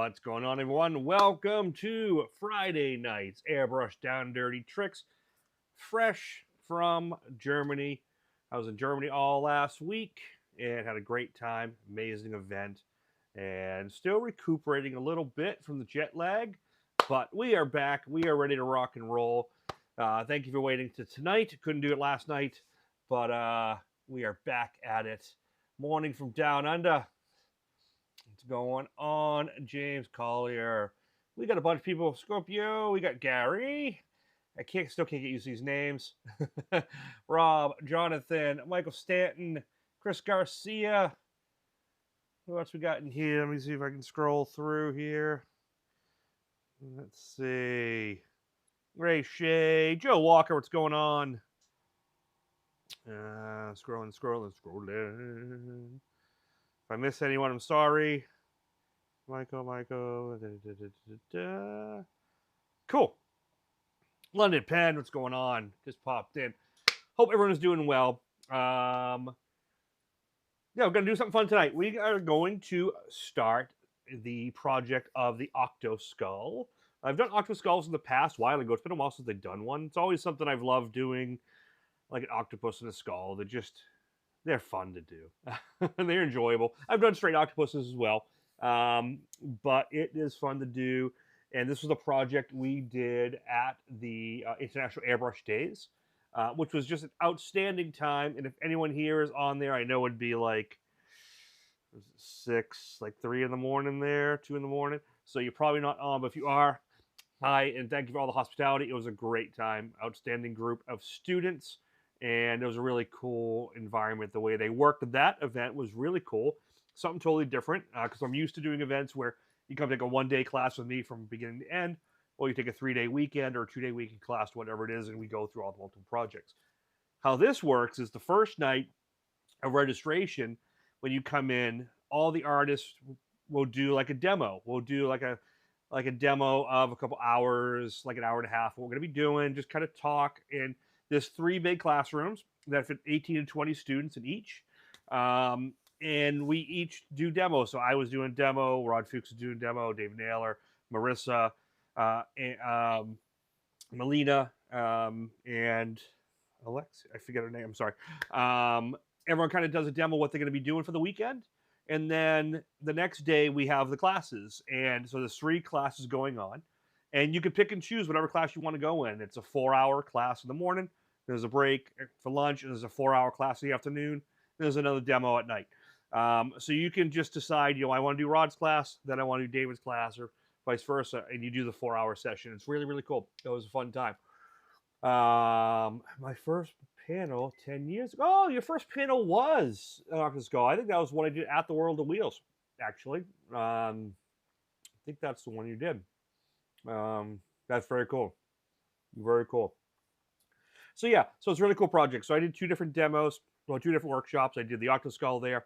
What's going on, everyone? Welcome to Friday night's Airbrush Down Dirty Tricks, fresh from Germany. I was in Germany all last week and had a great time, amazing event, and still recuperating a little bit from the jet lag, but we are back. We are ready to rock and roll. Thank you for waiting to tonight. Couldn't do it last night, but we are back at it. Morning from down under. What's going on, James Collier? We got a bunch of people. Scorpio. We got Gary. Still can't get used to these names. Rob, Jonathan, Michael Stanton, Chris Garcia. Who else we got in here? Let me see if I can scroll through here. Let's see. Ray Shea, Joe Walker. What's going on? Scrolling. If I miss anyone, I'm sorry. Michael. Cool. London Penn, what's going on? Just popped in. Hope everyone is doing well. Yeah, we're going to do something fun tonight. We are going to start the project of the Octopus Skull. I've done Octopus Skulls in the past, a while ago. It's been a while since I've done one. It's always something I've loved doing, like an octopus and a skull. They're fun to do. They're enjoyable. I've done straight octopuses as well, but it is fun to do. And this was a project we did at the International Airbrush Days, which was just an outstanding time. And if anyone here is on there, I know it'd be like 3 in the morning there, 2 in the morning. So you're probably not on, but if you are, hi, and thank you for all the hospitality. It was a great time. Outstanding group of students. And it was a really cool environment. The way they worked that event was really cool. Something totally different, because I'm used to doing events where you come take a one-day class with me from beginning to end, or you take a 3-day weekend or a 2-day weekend class, whatever it is, and we go through all the multiple projects. How this works is the first night of registration, when you come in, all the artists will do like a demo. We'll do like a demo of a couple hours, like an hour and a half. What we're going to be doing, just kind of talk. And there's 3 big classrooms that fit 18 to 20 students in each. And we each do demos. So I was doing demo, Rod Fuchs was doing demo, Dave Naylor, Marissa, Melina, and Alexia. I forget her name. I'm sorry. Everyone kind of does a demo, what they're going to be doing for the weekend. And then the next day we have the classes. And so there's 3 classes going on. And you can pick and choose whatever class you want to go in. It's a 4-hour class in the morning. There's a break for lunch, and there's a 4-hour class in the afternoon. There's another demo at night. So you can just decide, I want to do Rod's class, then I want to do David's class, or vice versa, and you do the 4-hour session. It's really, really cool. It was a fun time. My first panel 10 years ago. Oh, your first panel was Octopus Skull. I think that was what I did at the World of Wheels, actually. I think that's the one you did. That's very cool. Very cool. So yeah, so it's a really cool project. So I did 2 different demos, 2 different workshops. I did the Octopus Skull there,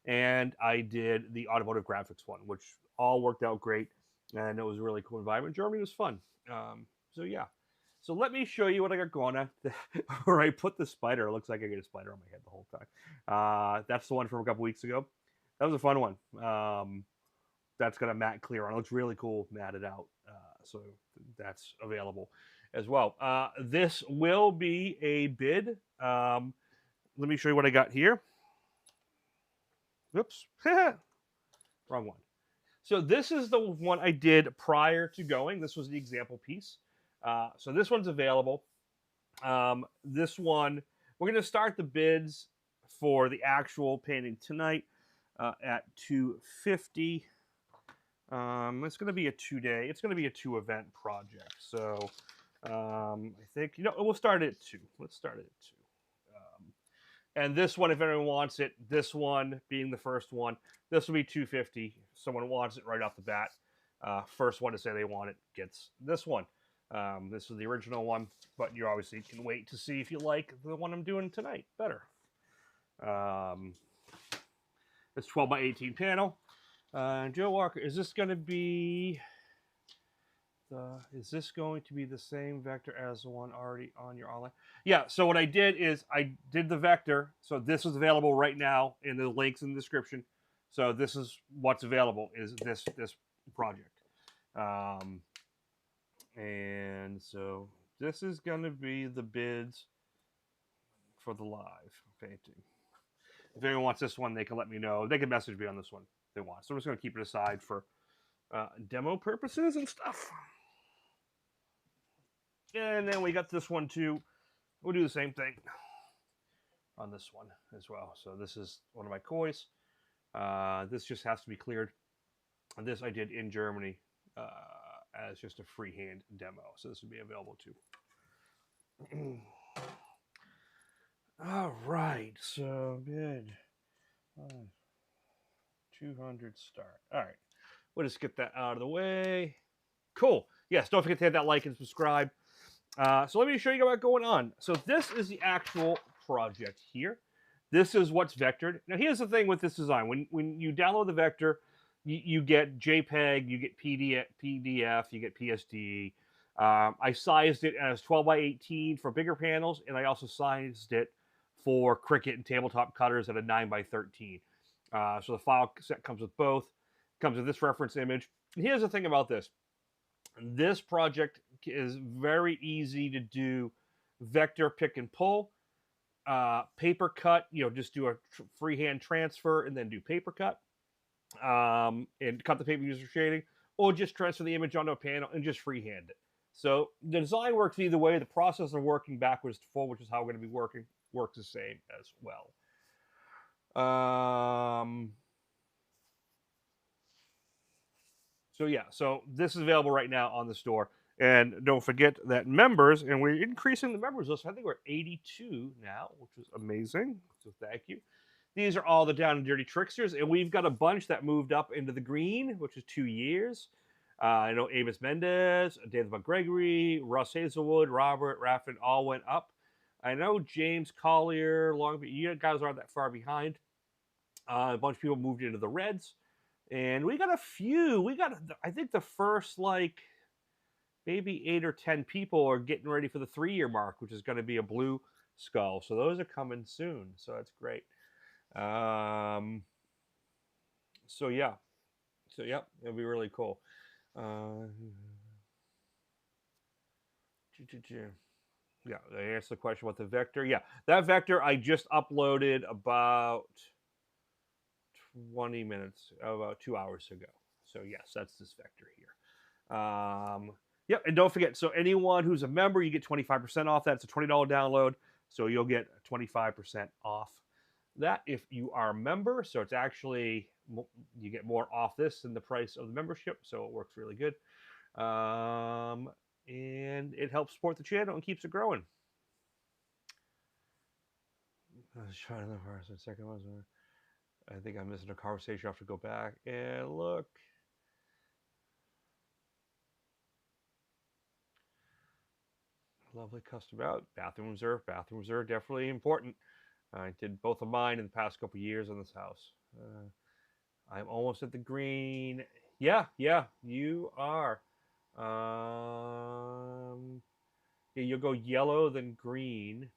and I did the automotive graphics one, which all worked out great, and it was a really cool environment. Germany was fun. So yeah. So let me show you what I got going on. Where I put the spider. It looks like I get a spider on my head the whole time. That's the one from a couple weeks ago. That was a fun one. That's got a matte clear on. It looks really cool matted out. So that's available as well. This will be a bid. Let me show you what I got here. Oops. Wrong one. So this is the one I did prior to going. This was the example piece. So this one's available. This one, we're going to start the bids for the actual painting tonight at $250. It's going to be a 2-day. It's going to be a 2-event project. So I think, we'll start at 2. Let's start it at 2. And this one, if anyone wants it, this one being the first one, this will be $250. If someone wants it right off the bat, first one to say they want it gets this one. This is the original one, but you obviously can wait to see if you like the one I'm doing tonight better. It's 12 by 18 panel. Joe Walker, is this going to be the same vector as the one already on your online? Yeah, so what I did is I did the vector. So this is available right now in the links in the description. So this is what's available, is this project. And so this is going to be the bids for the live painting. If anyone wants this one, they can let me know. They can message me on this one if they want. So I'm just going to keep it aside for demo purposes and stuff. And then we got this one too. We'll do the same thing on this one as well. So this is one of my kois. This just has to be cleared. And this I did in Germany as just a freehand demo. So this would be available too. All right. So bid 200 start. All right. We'll just get that out of the way. Cool. Yes, don't forget to hit that like and subscribe. So let me show you what's going on. So this is the actual project here. This is what's vectored. Now here's the thing with this design. When you download the vector, you get JPEG, you get PDF, you get PSD. I sized it as 12 by 18 for bigger panels, and I also sized it for Cricut and tabletop cutters at a 9 by 13. So the file set comes with both. Comes with this reference image. And here's the thing about this. This project is very easy to do vector pick and pull, paper cut, just do a freehand transfer and then do paper cut, and cut the paper using shading, or just transfer the image onto a panel and just freehand it. So the design works either way. The process of working backwards to forward, which is how we're going to be working, works the same as well. So yeah, so this is available right now on the store. And don't forget that members, and we're increasing the members list. I think we're at 82 now, which is amazing. So thank you. These are all the Down and Dirty Tricksters, and we've got a bunch that moved up into the green, which is 2 years. I know Amos Mendez, David McGregory, Russ Hazelwood, Robert Raffin all went up. I know James Collier, you guys aren't that far behind. A bunch of people moved into the reds. And we got a few. We got, I think, the first, maybe 8 or 10 people are getting ready for the 3-year mark, which is going to be a blue skull. So those are coming soon. So that's great. So yeah. So yeah, it'll be really cool. Yeah, I answered the question about the vector. Yeah, that vector I just uploaded about 20 minutes, about 2 hours ago. So yes, that's this vector here. Yeah, and don't forget, so anyone who's a member, you get 25% off. That's a $20 download, so you'll get 25% off that if you are a member. So it's actually, you get more off this than the price of the membership, so it works really good. And it helps support the channel and keeps it growing. I was trying the first and second ones. I think I'm missing a conversation. I have to go back and look. Lovely custom out. Bathrooms are definitely important. I did both of mine in the past couple years in this house. I'm almost at the green. Yeah, you are. Yeah, you'll go yellow, then green.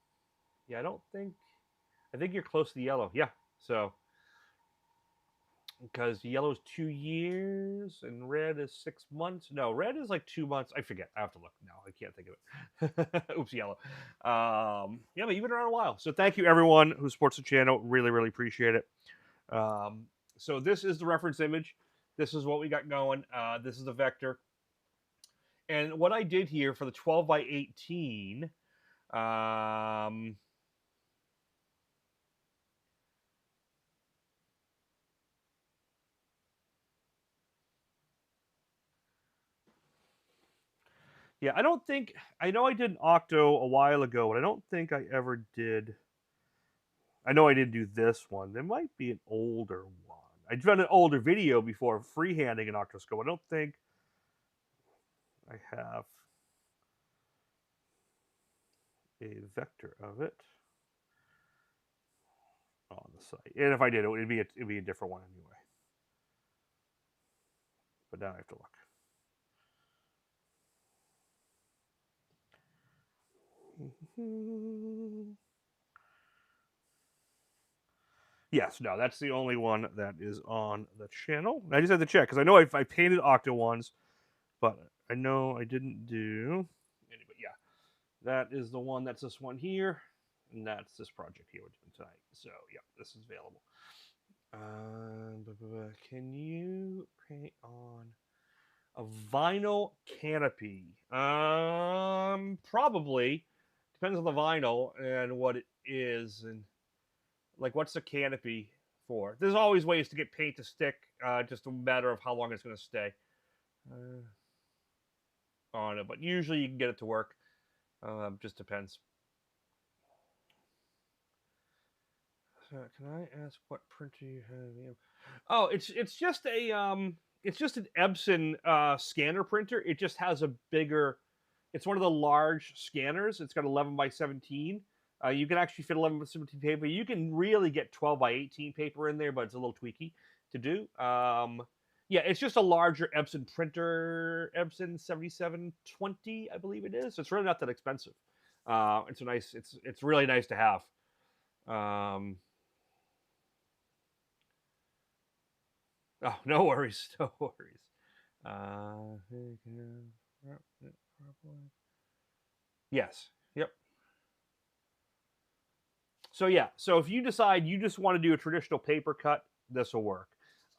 Yeah, I think you're close to the yellow. Yeah, so because yellow is 2 years and red is 6 months. No, red is like 2 months. I forget. I have to look now. I can't think of it. Oops, yellow. Yeah, but you've been around a while. So thank you everyone who supports the channel. Really, really appreciate it. So this is the reference image. This is what we got going. This is the vector. And what I did here for the 12 by 18, yeah, I know I did an Octo a while ago, but I don't think I ever did. I know I didn't do this one. There might be an older one. I've done an older video before freehanding an Octopus Skull. I don't think I have a vector of it on the site. And if I did, it'd be a different one anyway. But now I have to look. Yes, no, that's the only one that is on the channel. I just had to check because I know I painted Octo ones, but I know I didn't do. Anyway, yeah, that is the one. That's this one here, and that's this project here we're doing tonight. So yeah, this is available. Can you paint on a vinyl canopy? Probably. Depends on the vinyl and what it is, and like what's the canopy for. There's always ways to get paint to stick. Just a matter of how long it's going to stay on it. But usually you can get it to work. Just depends. Can I ask what printer you have? Oh, it's just an Epson scanner printer. It just has a bigger. It's one of the large scanners. It's got 11 by 17. You can actually fit 11 by 17 paper. You can really get 12 by 18 paper in there, but it's a little tweaky to do. Yeah, it's just a larger Epson printer, Epson 7720, I believe it is. So it's really not that expensive. It's a nice. It's really nice to have. Oh, no worries, no worries. Yes. Yep. So yeah. So if you decide you just want to do a traditional paper cut, this will work.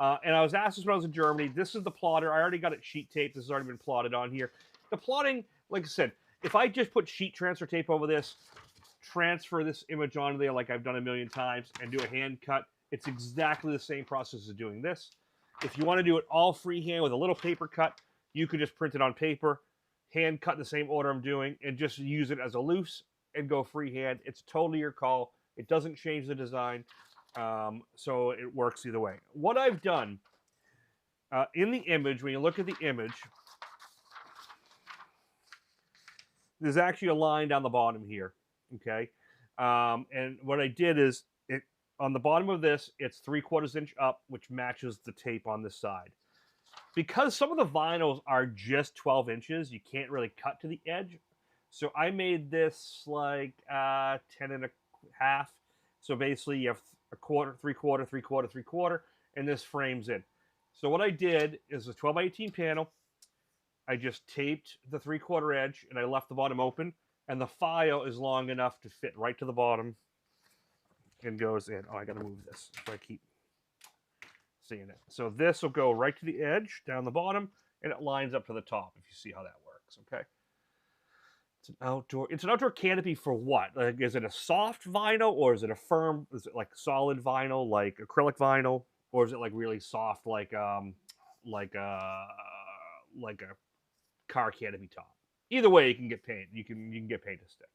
And I was asked this when I was in Germany. This is the plotter. I already got it sheet tape. This has already been plotted on here. The plotting, like I said, if I just put sheet transfer tape over this, transfer this image onto there like I've done a million times, and do a hand cut, it's exactly the same process as doing this. If you want to do it all freehand with a little paper cut, you could just print it on paper, hand cut the same order I'm doing, and just use it as a loose and go freehand. It's totally your call. It doesn't change the design, so it works either way. What I've done in the image, when you look at the image, there's actually a line down the bottom here, okay? And what I did is, on the bottom of this, it's 3/4 inch up, which matches the tape on this side. Because some of the vinyls are just 12 inches, you can't really cut to the edge. So I made this like 10 and a half. So basically you have a quarter, 3/4, 3/4, 3/4, and this frames in. So what I did is a 12 by 18 panel. I just taped the 3/4 edge and I left the bottom open, and the file is long enough to fit right to the bottom and goes in. Oh, I gotta move this so I keep seeing it. So this will go right to the edge down the bottom, and it lines up to the top. If you see how that works, okay. It's an outdoor canopy for what? Like, is it a soft vinyl, or is it a firm? Is it like solid vinyl, like acrylic vinyl, or is it like really soft, like a like a car canopy top? Either way, you can get paint. You can get paint to stick.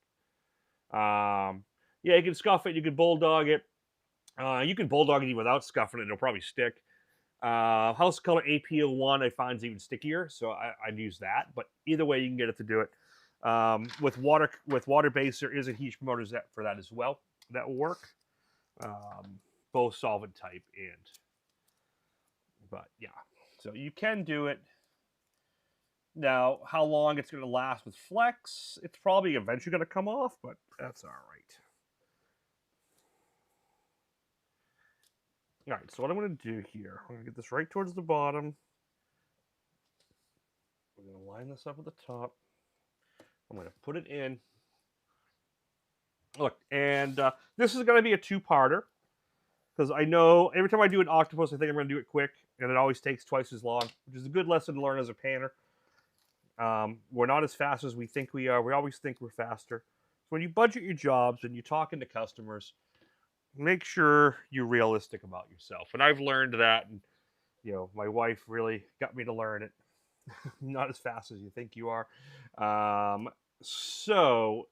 Yeah, you can scuff it. You can bulldog it. You can bulldog it even without scuffing it. It'll probably stick. House color AP01 I find is even stickier, so I'd use that. But either way, you can get it to do it. With water base, there is a heat promoter for that as well. That will work. Both solvent type but yeah, so you can do it. Now, how long it's going to last with flex, it's probably eventually going to come off, but that's all right. All right, so what I'm going to do here, I'm going to get this right towards the bottom. We're going to line this up at the top. I'm going to put it in. Look, and this is going to be a two-parter, because I know every time I do an octopus, I think I'm going to do it quick, and it always takes twice as long, which is a good lesson to learn as a painter. We're not as fast as we think we are. We always think we're faster. So when you budget your jobs and you're talking to customers, make sure you're realistic about yourself. And I've learned that, and my wife really got me to learn it. Not as fast as you think you are. So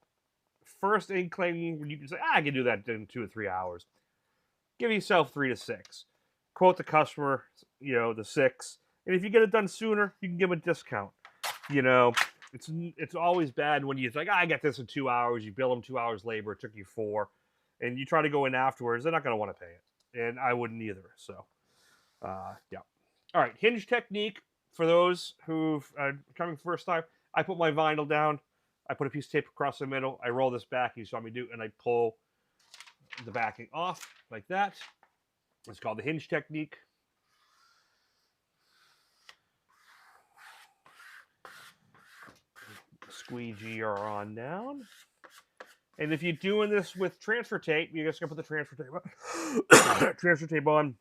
first inkling, when you can say, I can do that in 2 or 3 hours. Give yourself 3 to 6. Quote the customer, the 6. And if you get it done sooner, you can give them a discount. It's always bad when you think, I got this in 2 hours. You bill them 2 hours labor. It took you 4. And you try to go in afterwards. They're not going to want to pay it. And I wouldn't either. So, yeah. All right. Hinge technique for those who've coming first time. I put my vinyl down. I put a piece of tape across the middle. I roll this back. You saw me do, and I pull the backing off like that. It's called the hinge technique. Squeegee her on down. And if you're doing this with transfer tape, you're just going to put the transfer tape on, transfer tape on,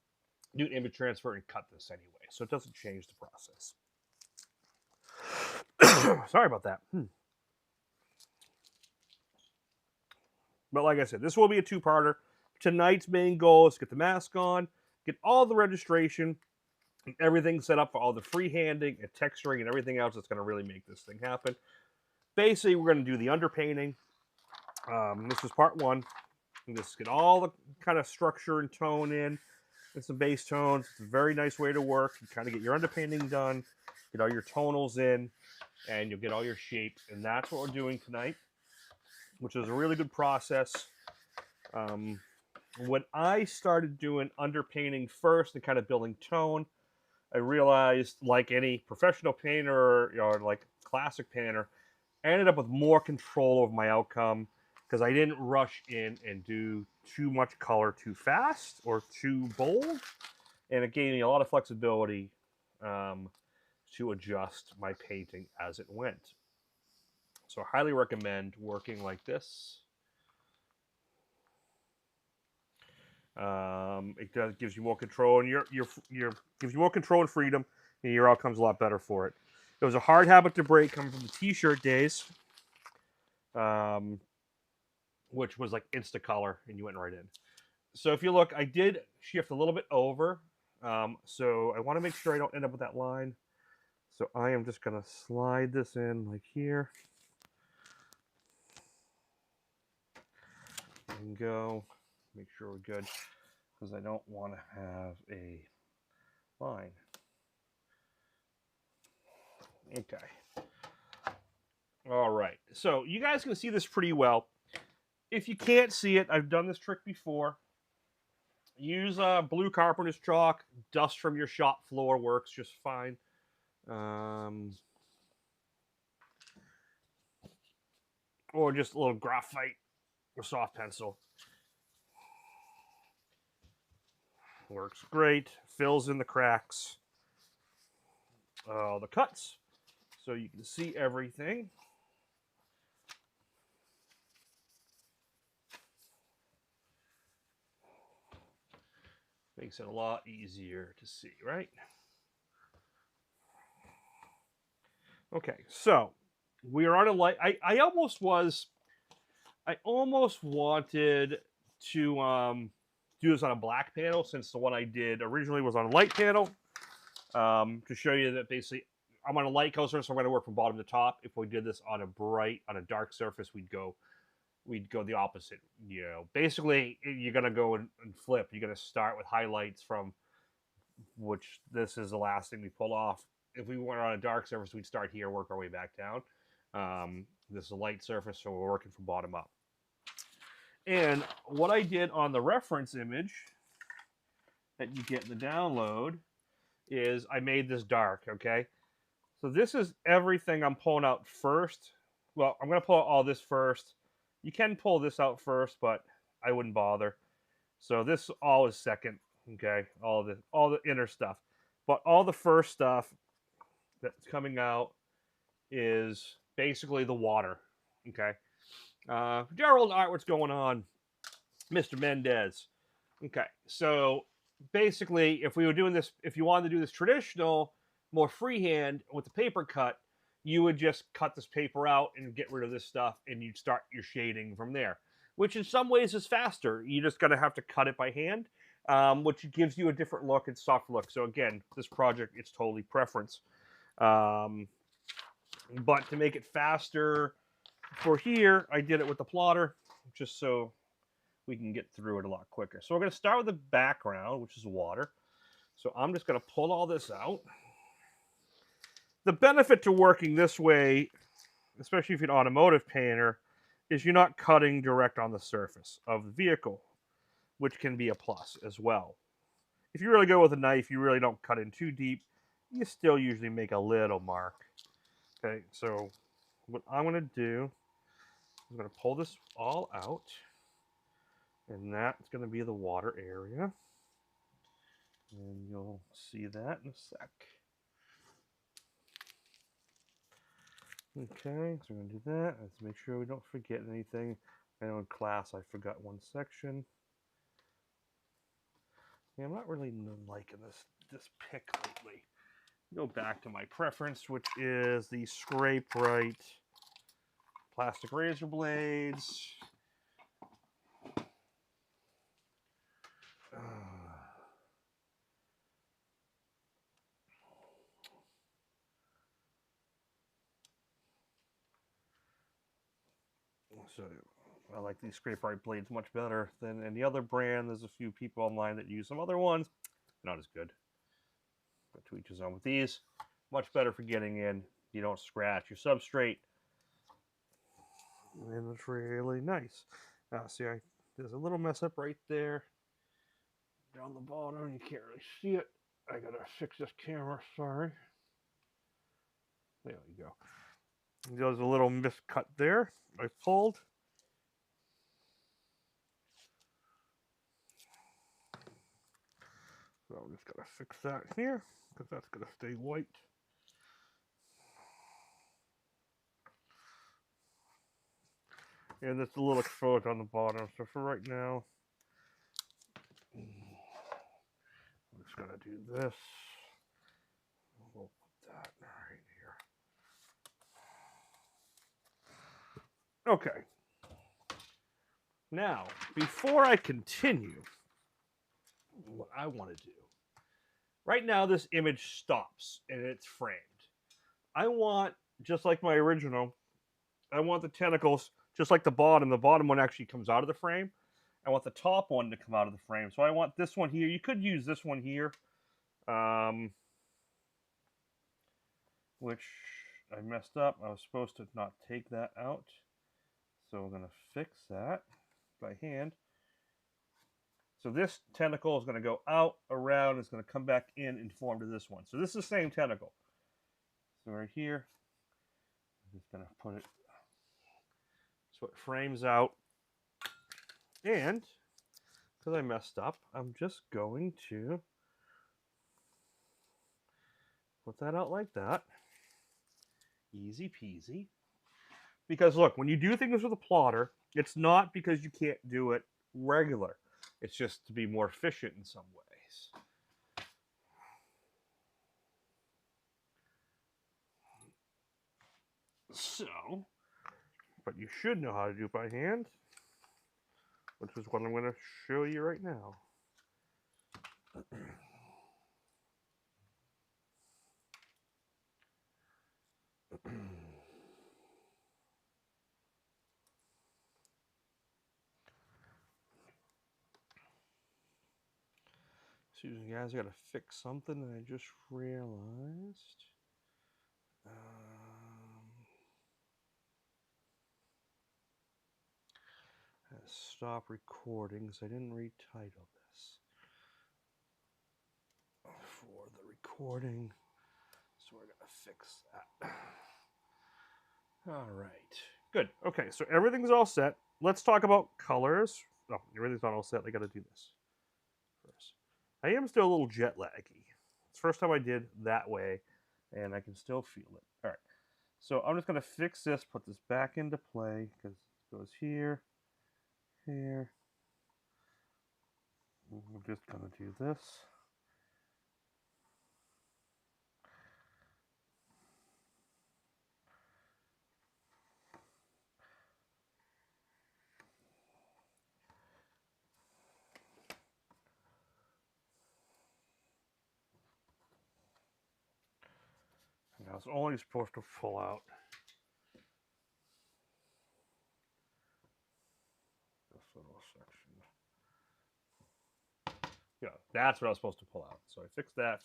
do an image transfer, and cut this anyway. So it doesn't change the process. Sorry about that. But like I said, this will be a two-parter. Tonight's main goal is to get the mask on, get all the registration, and everything set up for all the freehanding and texturing and everything else that's going to really make this thing happen. Basically, we're going to do the underpainting. This is part one. Just get all the kind of structure and tone in, and some base tones. It's a very nice way to work. You kind of get your underpainting done, get all your tonals in, and you'll get all your shape. And that's what we're doing tonight, which is a really good process. When I started doing underpainting first and kind of building tone, I realized, like any professional painter or like classic painter, I ended up with more control over my outcome because I didn't rush in and do too much color too fast or too bold. And it gave me a lot of flexibility to adjust my painting as it went. So I highly recommend working like this. It gives you more control, and gives you more control and freedom, and your outcome's a lot better for it. It was a hard habit to break coming from the t-shirt days, which was like Instacolor, and you went right in. So if you look, I did shift a little bit over, so I want to make sure I don't end up with that line. So I am just going to slide this in like here. And go. Make sure we're good, because I don't want to have a line. Okay. All right. So you guys can see this pretty well. If you can't see it, I've done this trick before. Use blue carpenter's chalk. Dust from your shop floor works just fine. Or just a little graphite or soft pencil. Works great. Fills in the cracks. The cuts. So you can see everything. Makes it a lot easier to see, right? Okay, so we are on a light. I almost wanted to do this on a black panel, since the one I did originally was on a light panel, to show you that basically I'm on a light color surface, so I'm going to work from bottom to top. If we did this on a dark surface, we'd go the opposite. You know, basically you're going to go and flip. You're going to start with highlights from which this is the last thing we pull off. If we were on a dark surface, we'd start here, work our way back down. This is a light surface, so we're working from bottom up. And what I did on the reference image that you get in the download is I made this dark, okay? So this is everything I'm pulling out first. Well, I'm going to pull out all this first. You can pull this out first, but I wouldn't bother. So this all is second, okay? All the inner stuff. But all the first stuff that's coming out is basically the water, okay? Gerald Art, what's going on? Mr. Mendez. Okay, so basically, if we were doing this, if you wanted to do this traditional, more freehand with the paper cut, you would just cut this paper out and get rid of this stuff, and you'd start your shading from there, which in some ways is faster. You just gotta have to cut it by hand, which gives you a different look and soft look. So again, this project, it's totally preference. But to make it faster for here, I did it with the plotter, just so we can get through it a lot quicker. So we're going to start with the background, which is water. So I'm just going to pull all this out. The benefit to working this way, especially if you're an automotive painter, is you're not cutting direct on the surface of the vehicle, which can be a plus as well. If you really go with a knife, you really don't cut in too deep. You still usually make a little mark. Okay, so what I'm going to do, I'm going to pull this all out. And that's going to be the water area. And you'll see that in a sec. Okay, so we're going to do that. Let's make sure we don't forget anything. I know in class I forgot one section. Yeah, I'm not really liking this pick lately. Go back to my preference, which is the Scrape Right plastic razor blades. So I like these Scrape Right blades much better than any other brand. There's a few people online that use some other ones. Not as good. But to each his own with these. Much better for getting in. You don't scratch your substrate. And it's really nice. Now, see, there's a little mess up right there. Down the bottom, you can't really see it. I gotta fix this camera, sorry. There you go. There's a little miscut there. I pulled. So I'm just gonna fix that here, because that's gonna stay white. And it's a little exposed on the bottom, so for right now, I'm just gonna do this. We'll put that right here. Okay. Now, before I continue, what I want to do, right now this image stops and it's framed. I want, just like my original, I want the tentacles, just like the bottom one actually comes out of the frame. I want the top one to come out of the frame. So I want this one here. You could use this one here, which I messed up. I was supposed to not take that out. So we're going to fix that by hand. So this tentacle is going to go out, around, it's going to come back in and form to this one. So this is the same tentacle. So right here, I'm just going to put it so it frames out. And because I messed up, I'm just going to put that out like that. Easy peasy. Because look, when you do things with a plotter, it's not because you can't do it regular. It's just to be more efficient in some ways. So, but you should know how to do it by hand, which is what I'm going to show you right now. Excuse me, guys, I got to fix something that I just realized. Stop recording because I didn't retitle this for the recording. So we're going to fix that. All right. Good. Okay, so everything's all set. Let's talk about colors. Oh, everything's not all set. I got to do this first. I am still a little jet laggy. It's the first time I did that way, and I can still feel it. All right. So I'm just going to fix this, put this back into play, because it goes here, here. We're just going to do this. Now it's only supposed to pull out this little section. Yeah, that's what I was supposed to pull out. So I fixed that,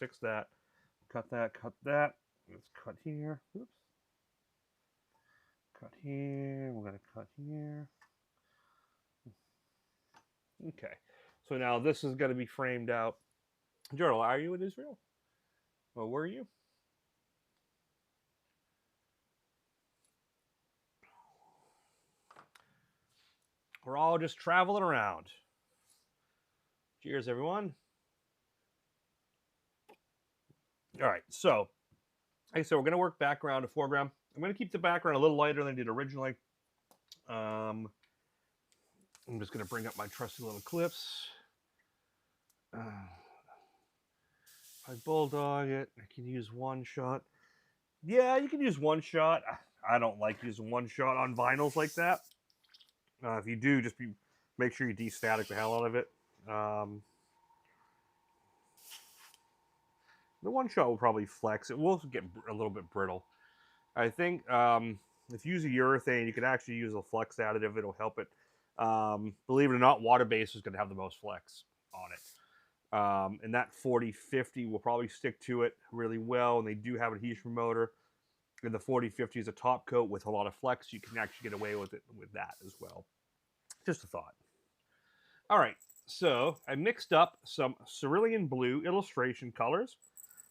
cut that. Let's cut here. Oops. Cut here. We're going to cut here. Okay. So now this is going to be framed out. Journal, are you in Israel? Well, were you? We're all just traveling around. Cheers, everyone. All right, so like I said, we're going to work background to foreground. I'm going to keep the background a little lighter than I did originally. I'm just going to bring up my trusty little clips. If I bulldog it, I can use one shot. Yeah, you can use one shot. I don't like using one shot on vinyls like that. If you do, just make sure you de-static the hell out of it. The one shot will probably flex. It will get a little bit brittle. I think if you use a urethane, you can actually use a flex additive. It'll help it. Believe it or not, water-based is going to have the most flex on it. And that 4050 will probably stick to it really well. And they do have an adhesion motor. And the 4050 is a top coat with a lot of flex. You can actually get away with it with that as well. Just a thought. All right, so I mixed up some cerulean blue illustration colors.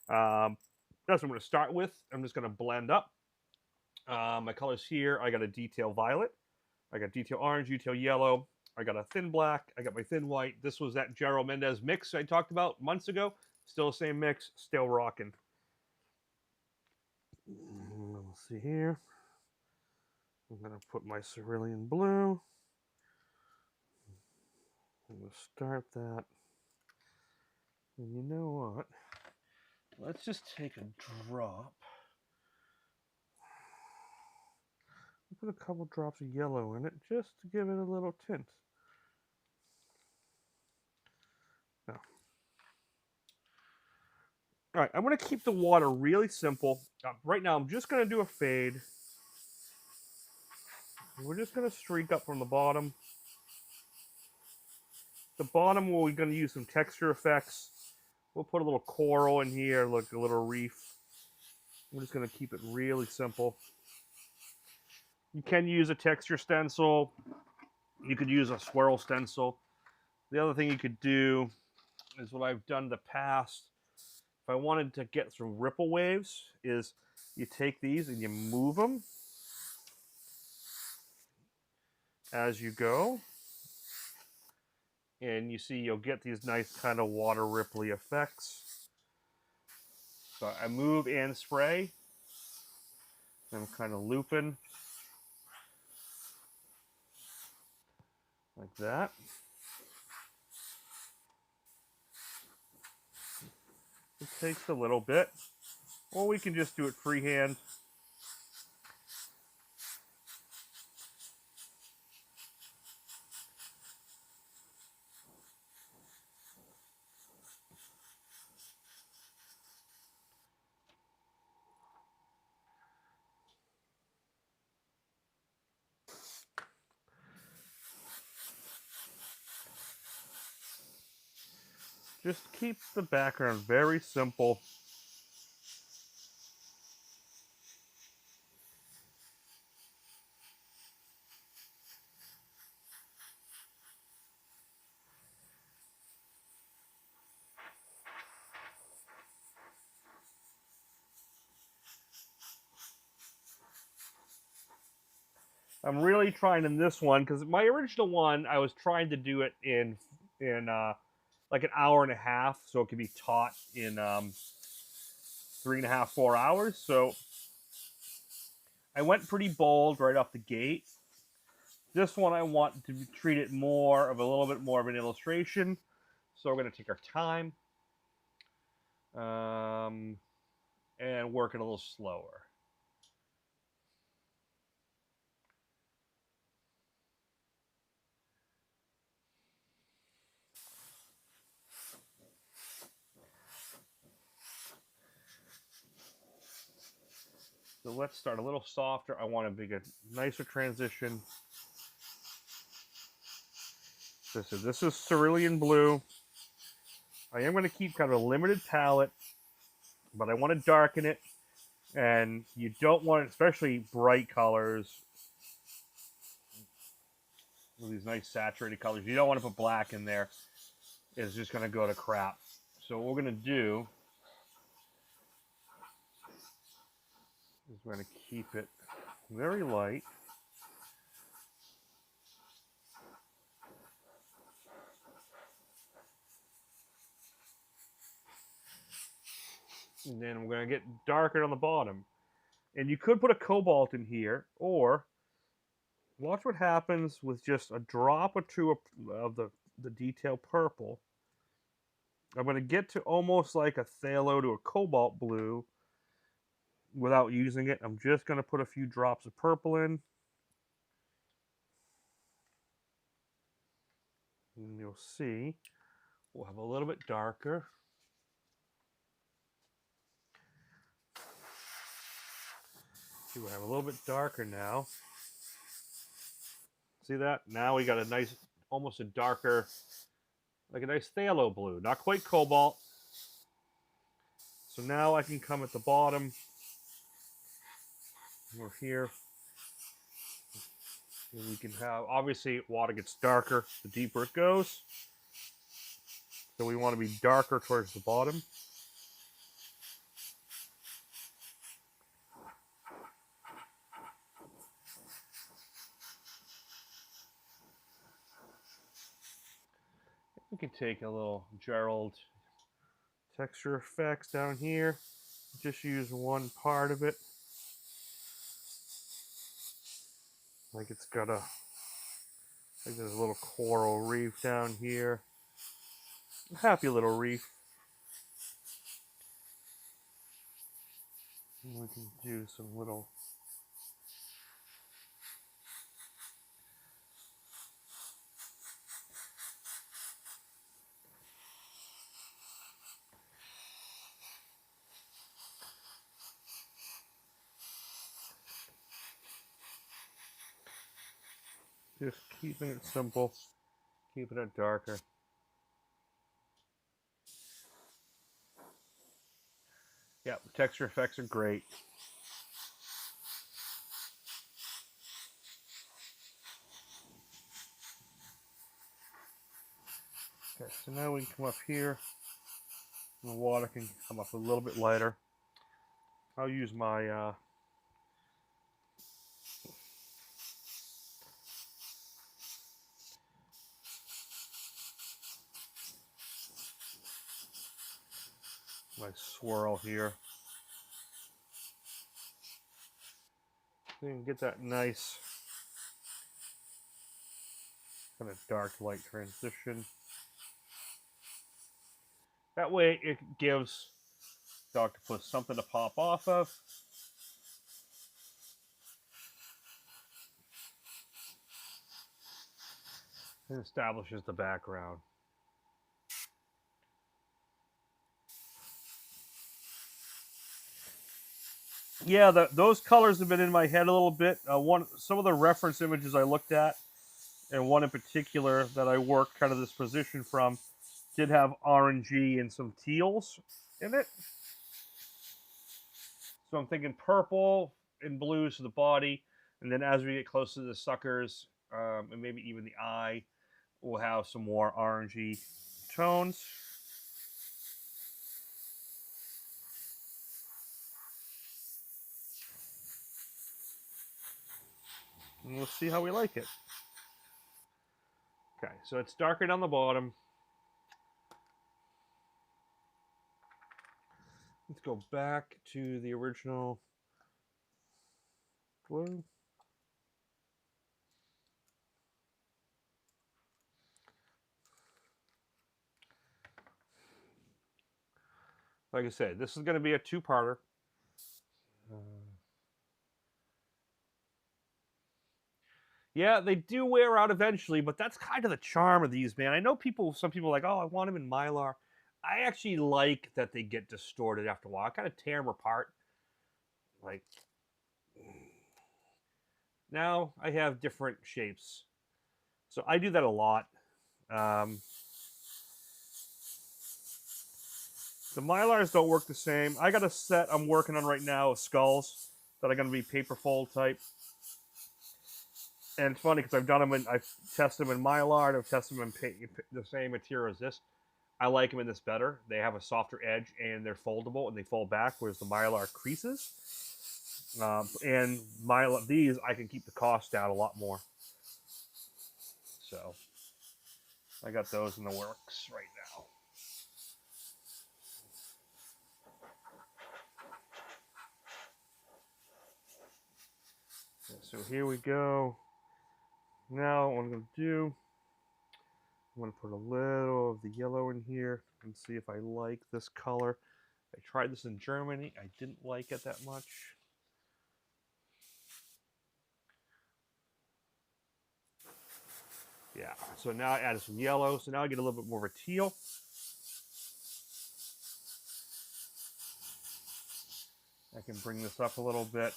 That's what I'm going to start with. I'm just going to blend up. My colors here, I got a detail violet. I got detail orange, detail yellow. I got a thin black. I got my thin white. This was that Gerald Mendez mix I talked about months ago. Still the same mix, still rocking. Let's see here. I'm going to put my cerulean blue. I'm going to start that. And you know what? Let's just take a drop. Put a couple drops of yellow in it just to give it a little tint. Now, all right, I'm going to keep the water really simple. Right now, I'm just going to do a fade. We're just going to streak up from the bottom. The bottom, we're going to use some texture effects. We'll put a little coral in here, like a little reef. We're just going to keep it really simple. You can use a texture stencil. You could use a swirl stencil. The other thing you could do is what I've done in the past. If I wanted to get some ripple waves, is you take these and you move them as you go. And you see you'll get these nice kind of water ripply effects. So I move and spray. I'm kind of looping like that. It takes a little bit. Or we can just do it freehand. Just keep the background very simple. I'm really trying in this one because my original one I was trying to do it in like an hour and a half, so it could be taught in 3.5, 4 hours. So I went pretty bold right off the gate. This one I want to treat it more of a little bit more of an illustration, so we're going to take our time and work it a little slower. So let's start a little softer. I want to make a nicer transition. This is cerulean blue. I am going to keep kind of a limited palette, but I want to darken it. And you don't want, especially bright colors, these nice saturated colors. You don't want to put black in there. It's just going to go to crap. So what we're going to do is we're going to keep it very light. And then we're going to get darker on the bottom. And you could put a cobalt in here, or watch what happens with just a drop or two of the detail purple. I'm going to get to almost like a phthalo to a cobalt blue without using it. I'm just going to put a few drops of purple in. And you'll see we'll have a little bit darker. See, we'll have a little bit darker now. See that? Now we got a nice, almost a darker, like a nice phthalo blue. Not quite cobalt. So now I can come at the bottom. We're here. And we can have, obviously, water gets darker the deeper it goes. So we want to be darker towards the bottom. We can take a little Gerald texture effects down here. Just use one part of it. Like it's got a, like there's a little coral reef down here. A happy little reef. And we can do some little just keeping it simple, keeping it darker. Yeah, texture effects are great. Okay, so now we can come up here. And the water can come up a little bit lighter. I'll use my my swirl here. So you can get that nice kind of dark light transition. That way it gives the octopus something to pop off of. And establishes the background. Yeah, those colors have been in my head a little bit. Some of the reference images I looked at, and one in particular that I worked kind of this position from, did have orangey and some teals in it. So I'm thinking purple and blues to the body, and then as we get closer to the suckers, and maybe even the eye, we'll have some more orangey tones. And we'll see how we like it. Okay, so it's darker down the bottom. Let's go back to the original blue. Like I said, this is going to be a two-parter. Yeah, they do wear out eventually, but that's kind of the charm of these, man. I know some people are like, oh, I want them in Mylar. I actually like that they get distorted after a while. I kind of tear them apart. Like, now I have different shapes. So I do that a lot. The Mylars don't work the same. I got a set I'm working on right now of skulls that are going to be paper fold type. And it's funny because I've tested them in Mylar, I've tested them in the same material as this. I like them in this better. They have a softer edge and they're foldable and they fold back, whereas the Mylar creases. And these, I can keep the cost down a lot more. So I got those in the works right now. So here we go. Now what I'm going to do, I'm going to put a little of the yellow in here and see if I like this color. I tried this in Germany. I didn't like it that much. Yeah, so now I added some yellow. So now I get a little bit more of a teal. I can bring this up a little bit.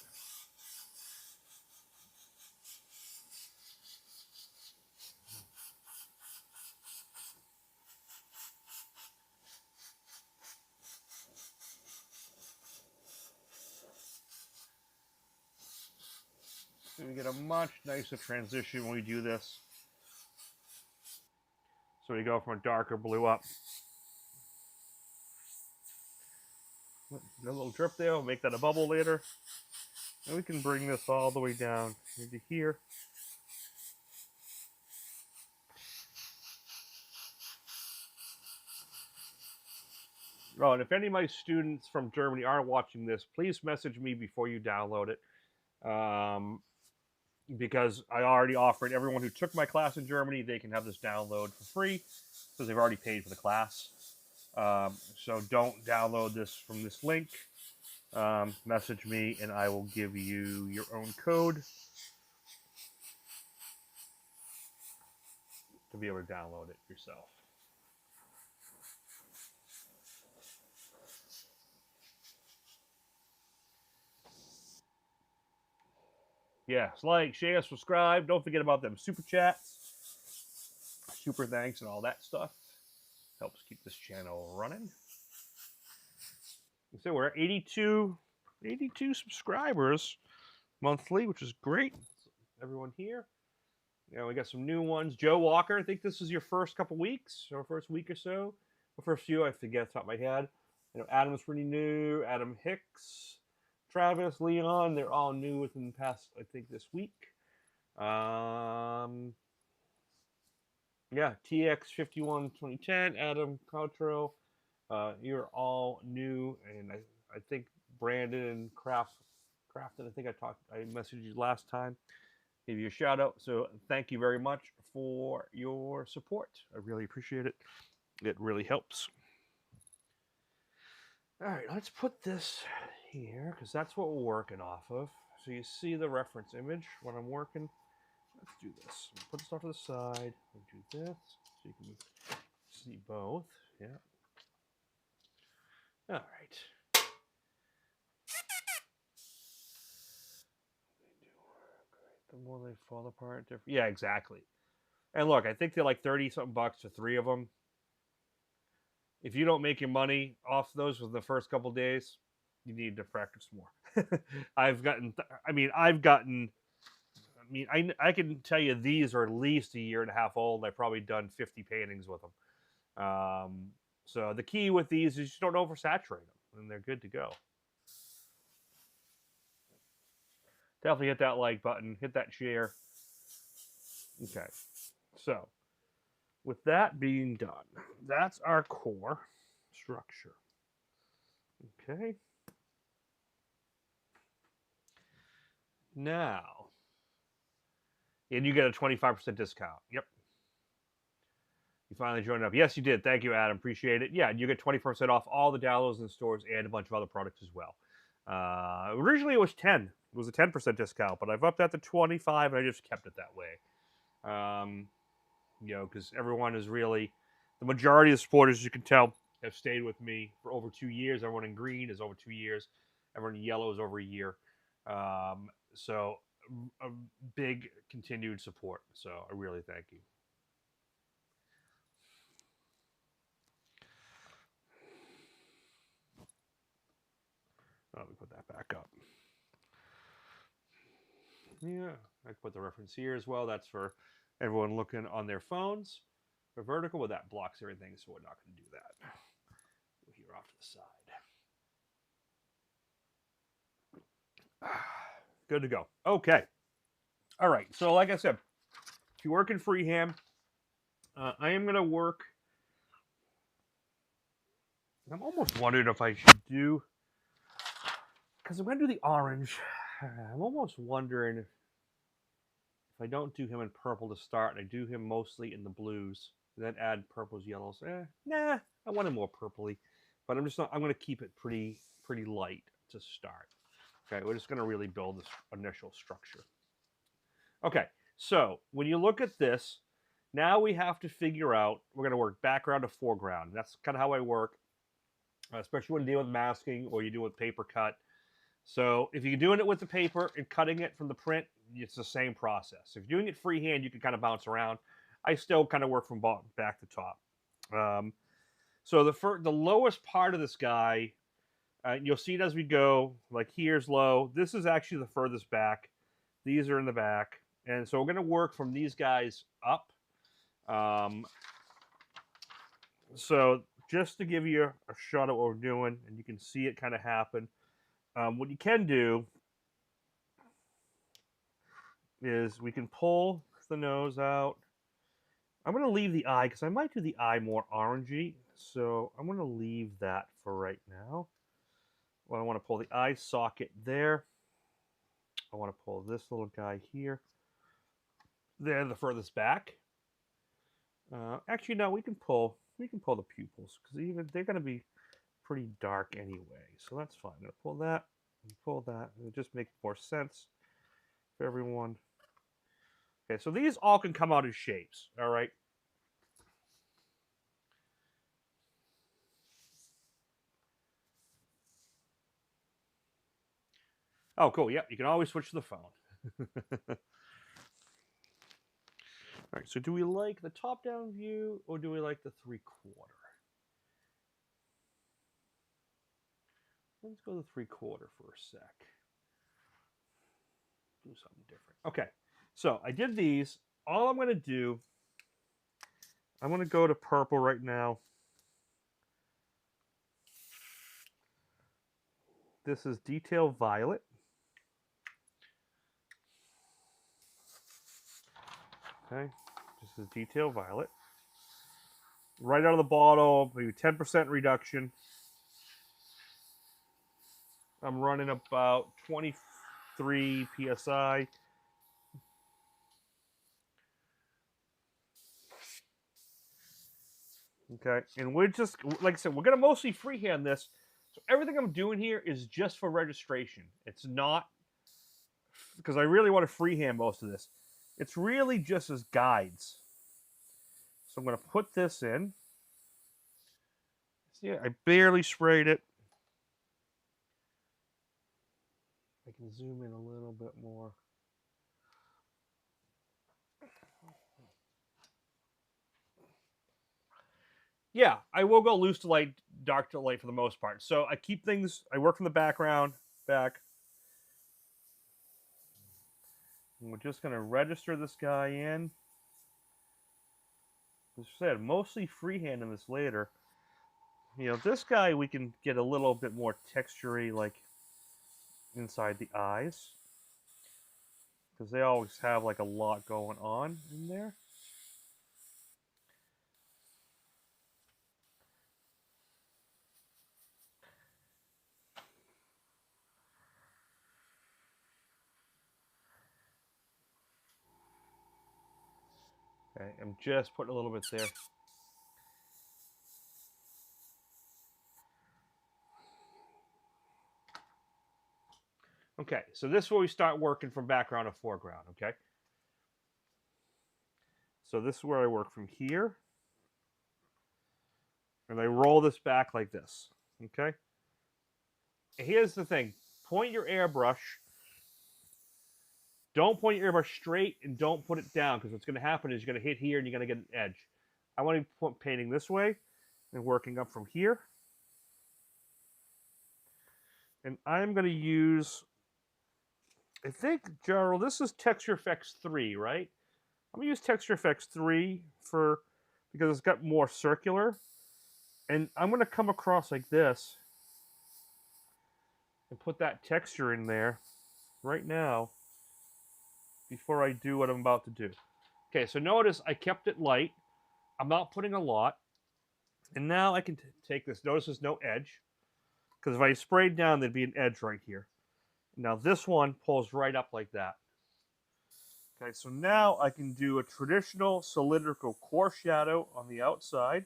So we get a much nicer transition when we do this. So we go from a darker blue up. A little drip there, we'll make that a bubble later. And we can bring this all the way down into here. Oh, and if any of my students from Germany are watching this, please message me before you download it. Because I already offered everyone who took my class in Germany, they can have this download for free because they've already paid for the class. So don't download this from this link. Message me and I will give you your own code to be able to download it yourself. Yes, like, share, subscribe. Don't forget about them super chats, super thanks, and all that stuff. Helps keep this channel running. So we're at 82 subscribers monthly, which is great. Everyone here. You know, we got some new ones. Joe Walker, I think this is your first couple weeks, or first week or so. The first few, I forget off the top of my head. You know, Adam's pretty new. Adam Hicks, Travis, Leon, they're all new within the past, I think, this week. Yeah, TX51 2010, Adam Cottrell. You're all new, and I think Brandon and Crafton, I think I messaged you last time. Give you a shout out. So thank you very much for your support. I really appreciate it. It really helps. All right, let's put this here because that's what we're working off of. So you see the reference image when I'm working. Let's do this. Put this off to the side. We'll do this so you can see both. Yeah. All right. They do work. Right? The more they fall apart, different. Yeah, exactly. And look, I think they're like 30-something bucks for 3 of them. If you don't make your money off those within the first couple days, you need to practice more. I can tell you these are at least a year and a half old. I've probably done 50 paintings with them. So the key with these is you just don't oversaturate them, and they're good to go. Definitely hit that like button, hit that share. Okay, so with that being done, that's our core structure. Okay. Now, and you get a 25% discount. Yep. You finally joined up. Yes, you did. Thank you, Adam. Appreciate it. Yeah, you get 20% off all the downloads in the stores and a bunch of other products as well. Originally, it was 10. It was a 10% discount, but I've upped that to 25, and I just kept it that way. You know, because everyone is really, the majority of the supporters, you can tell, have stayed with me for over 2 years. Everyone in green is over 2 years. Everyone in yellow is over a year. So a big continued support. So I really thank you. Let me put that back up. Yeah, I can put the reference here as well. That's for everyone looking on their phones. For vertical, well, that blocks everything, so we're not going to do that. We'll here off to the side. Good to go. Okay. All right. So, like I said, if you work in freehand, I am going to work. I'm almost wondering if I should do, because I'm going to do the orange. I'm almost wondering if I don't do him in purple to start, I do him mostly in the blues, and then add purples, yellows. Nah, I want him more purpley, but I'm just not. I'm going to keep it pretty light to start. Okay, we're just going to really build this initial structure. Okay, so when you look at this, now we have to figure out. We're going to work background to foreground. That's kind of how I work, especially when you deal with masking or you do with paper cut. So if you're doing it with the paper and cutting it from the print, it's the same process. If you're doing it freehand, you can kind of bounce around. I still kind of work from back to top. So the lowest part of this guy, you'll see it as we go. Like here's low. This is actually the furthest back. These are in the back. And so we're going to work from these guys up. So just to give you a shot of what we're doing, and you can see it kind of happen. What you can do is we can pull the nose out. I'm going to leave the eye because I might do the eye more orangey. So I'm going to leave that for right now. Well, I want to pull the eye socket there. I want to pull this little guy here. They're the furthest back. Actually, no, we can pull the pupils because even they're going to be pretty dark anyway. So that's fine. I'm going to pull that and pull that. It'll just make more sense for everyone. Okay, so these all can come out as shapes, all right? Oh, cool. Yep, you can always switch to the phone. All right, so do we like the top-down view or do we like the 3/4? Let's go to 3/4 for a sec. Do something different. Okay, so I did these. All I'm going to do, I'm going to go to purple right now. This is detail violet. Okay, this is detail violet. Right out of the bottle, maybe 10% reduction. I'm running about 23 psi. Okay, and we're just, like I said, we're going to mostly freehand this. So everything I'm doing here is just for registration. It's not, because I really want to freehand most of this. It's really just as guides. So I'm going to put this in. See, I barely sprayed it. I can zoom in a little bit more. Yeah, I will go loose to light, dark to light for the most part. So I keep things, I work from the background, back. And we're just going to register this guy in. As I said, mostly freehanding this later. You know, this guy we can get a little bit more textury, like inside the eyes. Because they always have like a lot going on in there. Okay, I'm just putting a little bit there. Okay, so this is where we start working from background to foreground, okay? So this is where I work from here. And I roll this back like this, okay? And here's the thing. Point your airbrush. Don't point your airbrush straight and don't put it down because what's going to happen is you're going to hit here and you're going to get an edge. I want to put painting this way and working up from here. And I'm going to use, I think, Gerald, this is Texture Effects 3, right? I'm going to use Texture Effects 3 because it's got more circular. And I'm going to come across like this and put that texture in there right now before I do what I'm about to do. Okay, so notice I kept it light. I'm not putting a lot. And now I can take this. Notice there's no edge. Because if I sprayed down, there'd be an edge right here. Now this one pulls right up like that. Okay, so now I can do a traditional cylindrical core shadow on the outside.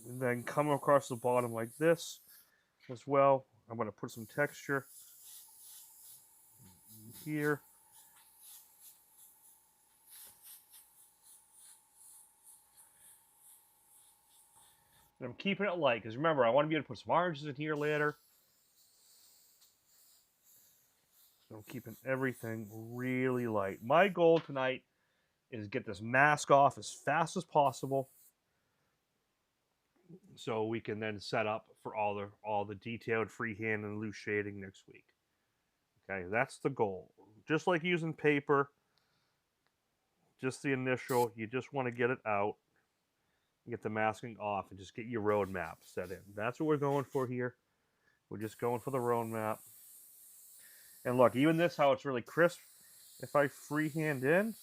And then come across the bottom like this as well. I'm going to put some texture here. And I'm keeping it light because remember, I want to be able to put some oranges in here later. So I'm keeping everything really light. My goal tonight is get this mask off as fast as possible so we can then set up for all the detailed freehand and loose shading next week. Okay, that's the goal. Just like using paper, just the initial, you just want to get it out, get the masking off, and just get your roadmap set in. That's what we're going for here. We're just going for the roadmap. And look, even this, how it's really crisp, if I freehand in,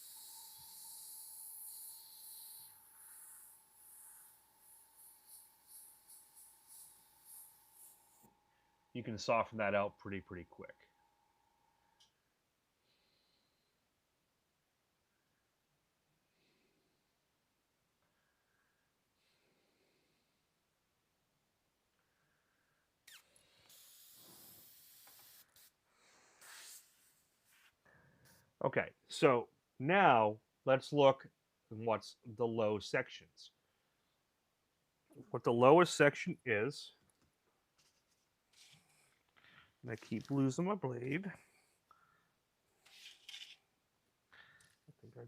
you can soften that out pretty quick. Okay, so now let's look at what's the low sections. What the lowest section is, and I keep losing my blade. I think I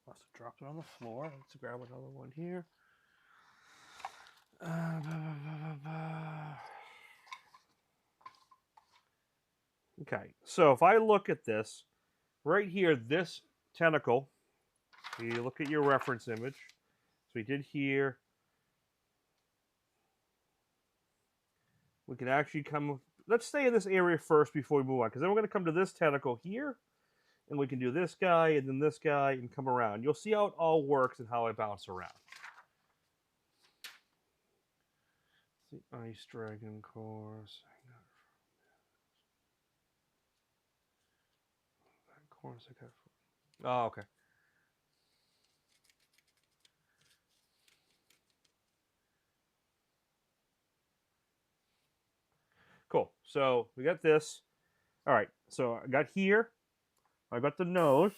must have dropped it on the floor. Let's grab another one here. Okay, so if I look at this, right here, this tentacle, you look at your reference image. So we did here. We can actually come, let's stay in this area first before we move on, because then we're going to come to this tentacle here, and we can do this guy, and then this guy, and come around. You'll see how it all works and how I bounce around. The ice dragon course. That course I got. Oh, okay. Cool. So we got this. All right. So I got here. I got the nose.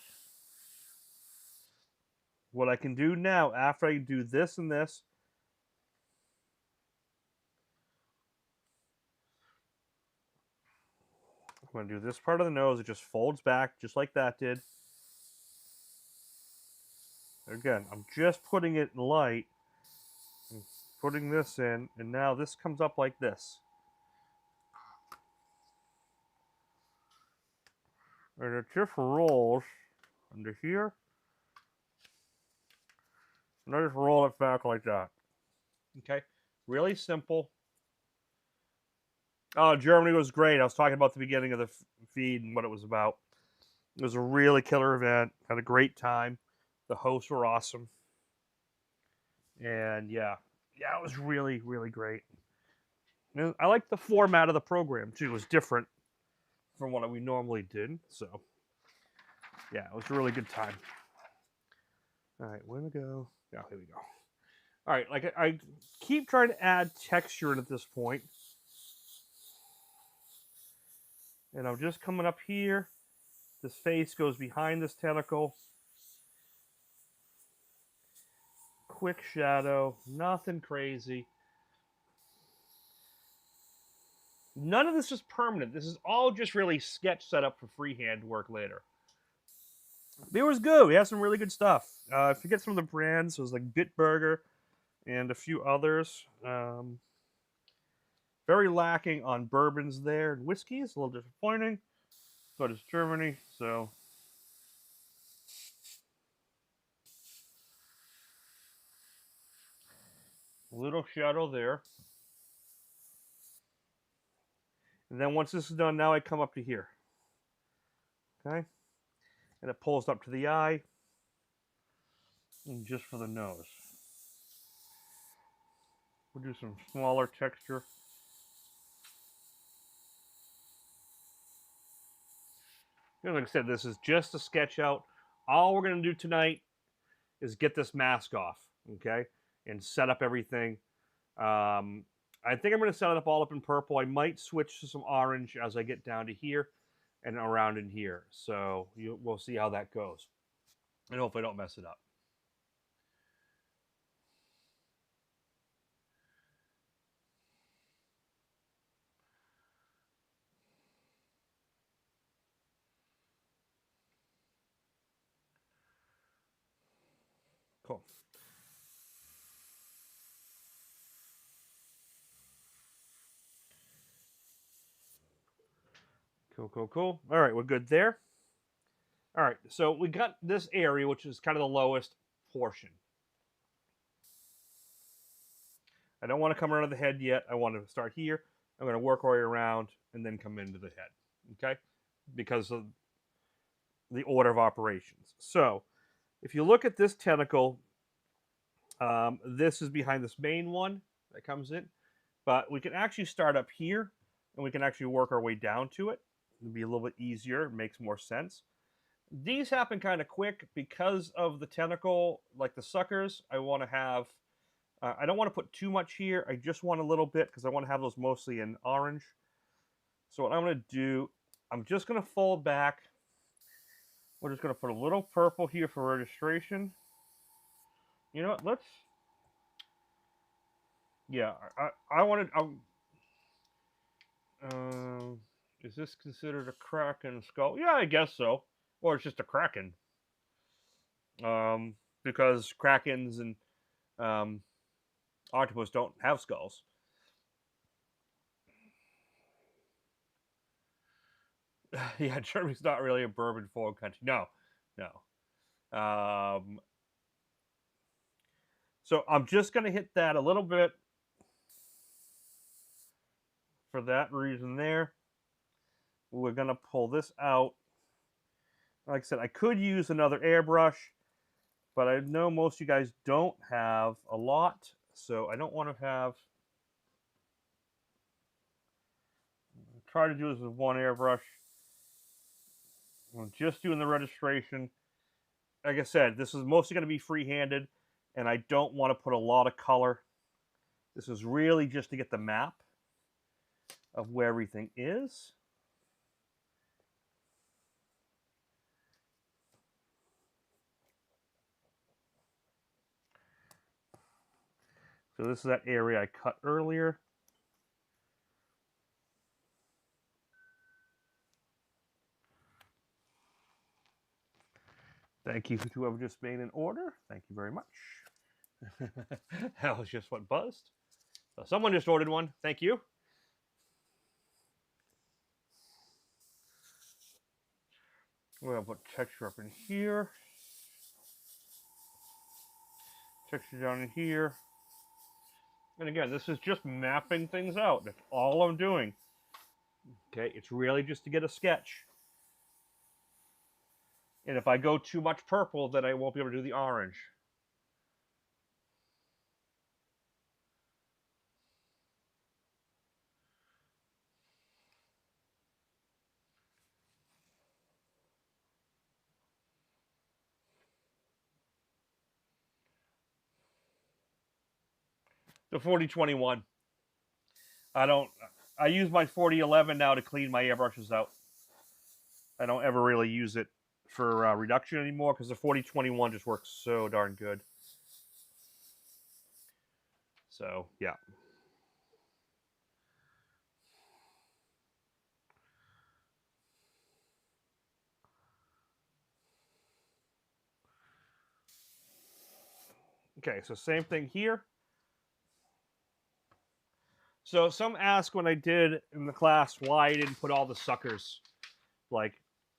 What I can do now, after I do this and this, I'm going to do this part of the nose. It just folds back just like that did. Again, I'm just putting it in light. Putting this in, and now this comes up like this. And it just rolls under here. And I just roll it back like that. Okay, really simple. Oh, Germany was great. I was talking about the beginning of the feed and what it was about. It was a really killer event. Had a great time. The hosts were awesome. And yeah, it was really great. And I like the format of the program too. It was different from what we normally did. So yeah, it was a really good time. All right, where do we go? Yeah, here we go. All right, like I keep trying to add texture in at this point. And I'm just coming up here. This face goes behind this tentacle. Quick shadow, nothing crazy. None of this is permanent. This is all just really sketch set up for freehand work later. It was good. We have some really good stuff. If you get some of the brands, it was like Bitburger and a few others. Very lacking on bourbons there and whiskeys. A little disappointing. But it's Germany, so a little shadow there. And then once this is done, now I come up to here. Okay? And it pulls up to the eye. And just for the nose. We'll do some smaller texture. And like I said, this is just a sketch out. All we're going to do tonight is get this mask off, okay? And set up everything. I think I'm going to set it up all up in purple. I might switch to some orange as I get down to here and around in here. So we'll see how that goes. And hopefully I don't mess it up. Cool. Cool, cool, cool. All right, we're good there. All right, so we got this area, which is kind of the lowest portion. I don't want to come around the head yet. I want to start here. I'm going to work our way around and then come into the head, okay? Because of the order of operations. So if you look at this tentacle, this is behind this main one that comes in. But we can actually start up here, and we can actually work our way down to it. It'll be a little bit easier. It makes more sense. These happen kind of quick because of the tentacle, like the suckers. I want to have, I don't want to put too much here. I just want a little bit because I want to have those mostly in orange. So what I'm going to do, I'm just going to fold back. We're just going to put a little purple here for registration. You know what? Let's, yeah, I wanted, is this considered a kraken skull? Yeah, I guess so. Or it's just a kraken. Because krakens and octopus don't have skulls. Yeah, Germany's not really a bourbon-forward country. No, no. So I'm just going to hit that a little bit for that reason there. We're going to pull this out. Like I said, I could use another airbrush, but I know most of you guys don't have a lot, so I don't want to have... Try to do this with one airbrush. I'm just doing the registration. Like I said, this is mostly going to be free-handed, and I don't want to put a lot of color. This is really just to get the map of where everything is. So this is that area I cut earlier. Thank you to whoever just made an order. Thank you very much. That was just what buzzed. So someone just ordered one. Thank you. We're going to put texture up in here. Texture down in here. And again, this is just mapping things out. That's all I'm doing. Okay, it's really just to get a sketch. And if I go too much purple, then I won't be able to do the orange. The 4021. I use my 4011 now to clean my airbrushes out. I don't ever really use it for reduction anymore because the 4021 just works so darn good. So, yeah. Okay, so same thing here. So some ask when I did in the class why I didn't put all the suckers, like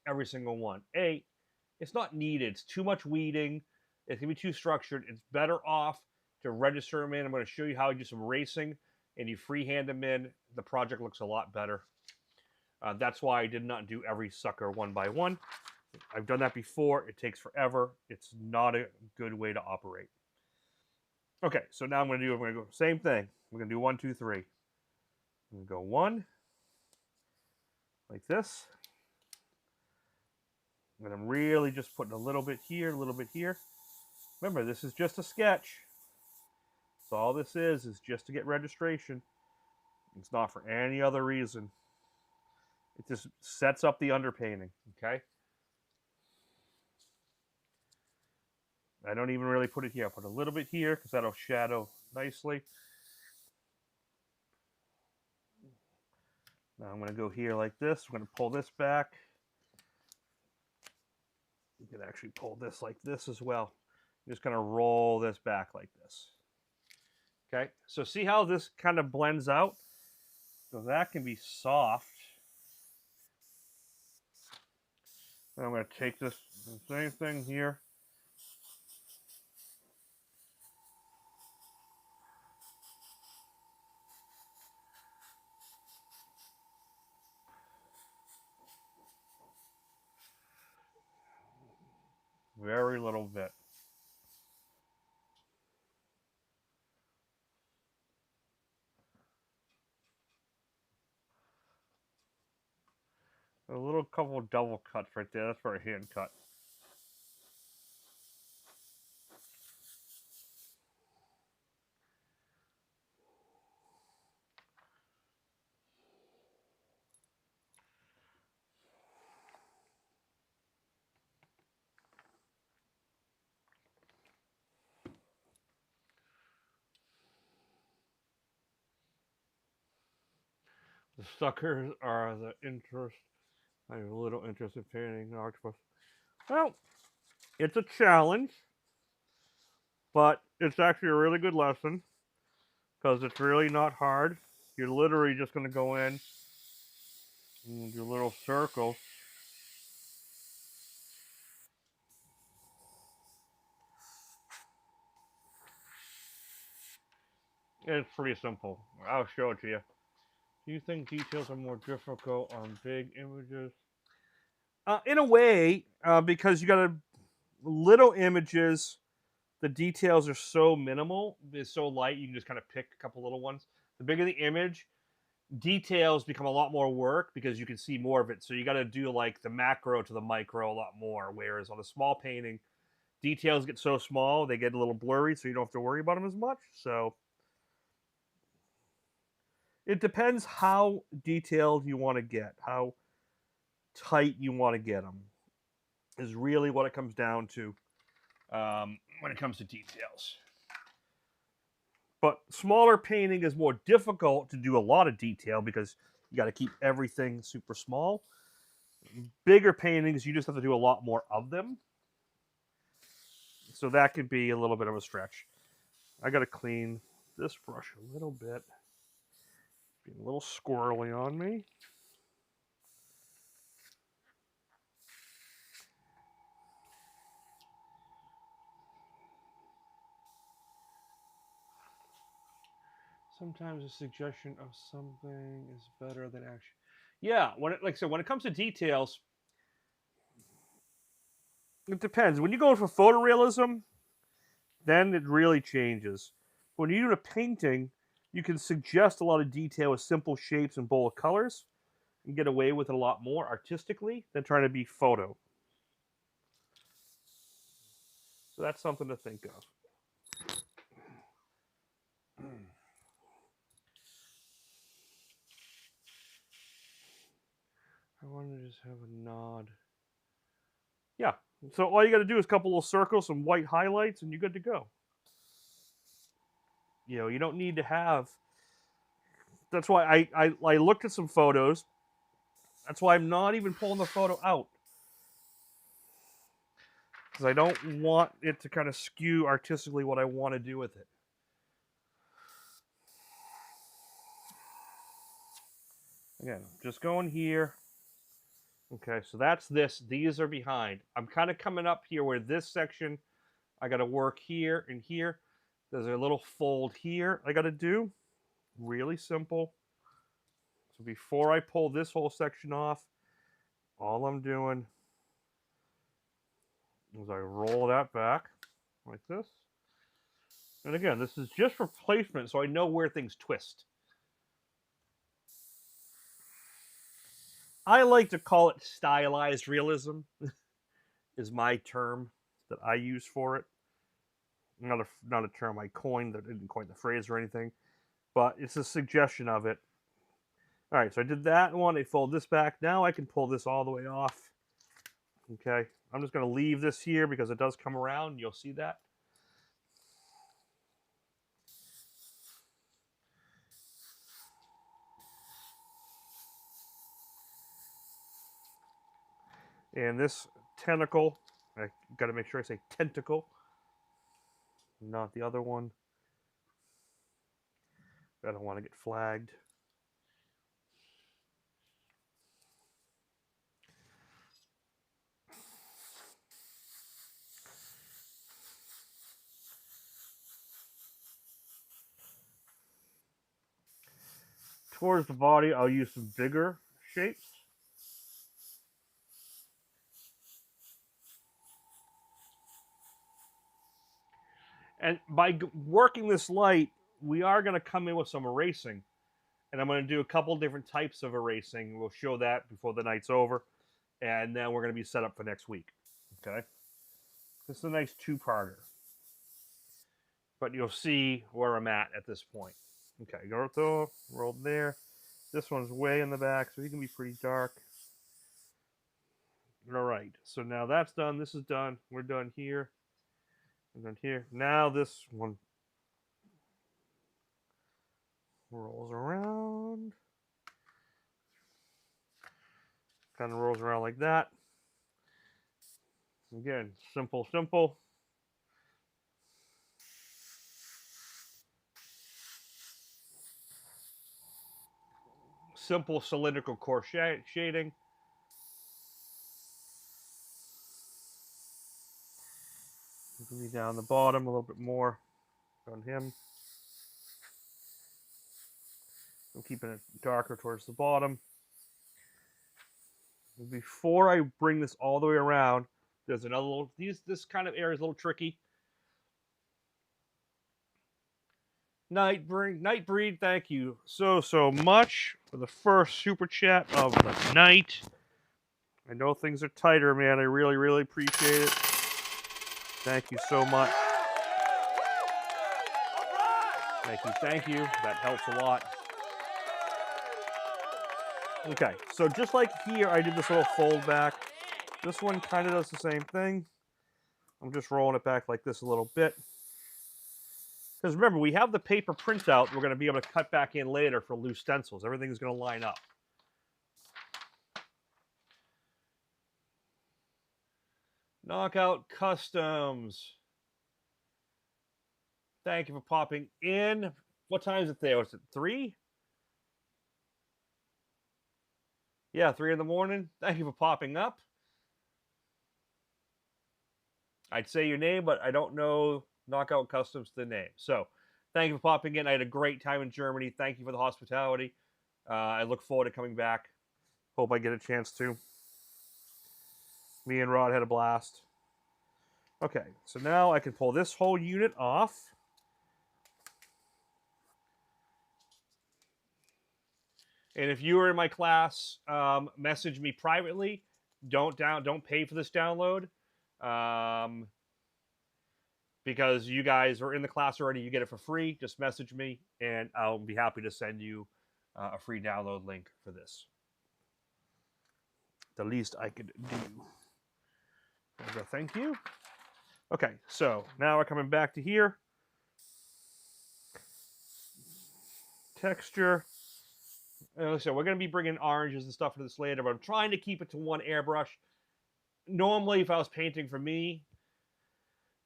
every single one. It's not needed. It's too much weeding. It's going to be too structured. It's better off to register them in. I'm going to show you how I do some racing, and you freehand them in. The project looks a lot better. That's why I did not do every sucker one by one. I've done that before. It takes forever. It's not a good way to operate. Okay, so now I'm going to go same thing. We're going to do 1, 2, 3. I'm going to go 1, like this. And I'm really just putting a little bit here, a little bit here. Remember, this is just a sketch. So all this is just to get registration. It's not for any other reason. It just sets up the underpainting, okay? I don't even really put it here. I put a little bit here because that'll shadow nicely. Now I'm going to go here like this. I'm going to pull this back. You can actually pull this like this as well. I'm just going to roll this back like this. Okay, so see how this kind of blends out? So that can be soft. And I'm going to take this, same thing here. Very little bit. A little couple of double cuts right there. That's for a hand cut. The suckers are the interest. I have a little interest in painting an octopus. Well, it's a challenge, but it's actually a really good lesson because it's really not hard. You're literally just going to go in and do little circles. It's pretty simple. I'll show it to you. Do you think details are more difficult on big images? In a way, because you got little images, the details are so minimal, it's so light, you can just kind of pick a couple little ones. The bigger the image, details become a lot more work because you can see more of it. So you got to do like the macro to the micro a lot more. Whereas on a small painting, details get so small, they get a little blurry, so you don't have to worry about them as much. So it depends how detailed you want to get, how tight you want to get them, is really what it comes down to when it comes to details. But smaller painting is more difficult to do a lot of detail because you got to keep everything super small. Bigger paintings, you just have to do a lot more of them. So that could be a little bit of a stretch. I got to clean this brush a little bit. Being a little squirrely on me. Sometimes a suggestion of something is better than action. Yeah, like I said, when it comes to details, it depends. When you go for photorealism, then it really changes. When you do a painting, you can suggest a lot of detail with simple shapes and bold colors and get away with it a lot more artistically than trying to be photo. So that's something to think of. I want to just have a nod. Yeah. So all you got to do is a couple little circles, some white highlights, and you're good to go. You know, you don't need to have. That's why I looked at some photos. That's why I'm not even pulling the photo out. Because I don't want it to kind of skew artistically what I want to do with it. Again, just going here. Okay, so that's this. These are behind. I'm kind of coming up here where this section, I got to work here and here. There's a little fold here I got to do. Really simple. So before I pull this whole section off, all I'm doing is I roll that back like this. And again, this is just for placement, so I know where things twist. I like to call it stylized realism, is my term that I use for it. Not a term I coined, that didn't coin the phrase or anything, but it's a suggestion of it. All right, so I did that one. I fold this back. Now I can pull this all the way off. Okay, I'm just going to leave this here because it does come around. You'll see that. And this tentacle, I got to make sure I say tentacle, not the other one. I don't want to get flagged. Towards the body, I'll use some bigger shapes. And by working this light, we are going to come in with some erasing. And I'm going to do a couple different types of erasing. We'll show that before the night's over. And then we're going to be set up for next week. Okay? This is a nice two-parter. But you'll see where I'm at this point. Okay, go roll there. This one's way in the back, so he can be pretty dark. All right, so now that's done. This is done. We're done here. We're done here. Now this one rolls around. Kind of rolls around like that. Again, simple, simple. Simple cylindrical core shading. Maybe down the bottom a little bit more on him. I'm keeping it darker towards the bottom. Before I bring this all the way around, there's another little, this kind of area is a little tricky. Nightbreed, thank you so much for the first super chat of the night. I know things are tighter, man. I really appreciate it. Thank you so much. Thank you. That helps a lot. Okay, so just like here, I did this little fold back. This one kind of does the same thing. I'm just rolling it back like this a little bit. Because remember, we have the paper printout we're going to be able to cut back in later for loose stencils. Everything's going to line up. Knockout Customs. Thank you for popping in. What time is it there? Was it 3? Yeah, 3 in the morning. Thank you for popping up. I'd say your name, but I don't know Knockout Customs the name. So thank you for popping in. I had a great time in Germany. Thank you for the hospitality. I look forward to coming back. Hope I get a chance to. Me and Rod had a blast. Okay, so now I can pull this whole unit off. And if you were in my class, message me privately. Don't pay for this download. Because you guys are in the class already, you get it for free. Just message me, and I'll be happy to send you a free download link for this. The least I could do. Thank you. Okay, so now we're coming back to here. Texture. So we're going to be bringing oranges and stuff into this later, but I'm trying to keep it to one airbrush. Normally, if I was painting for me,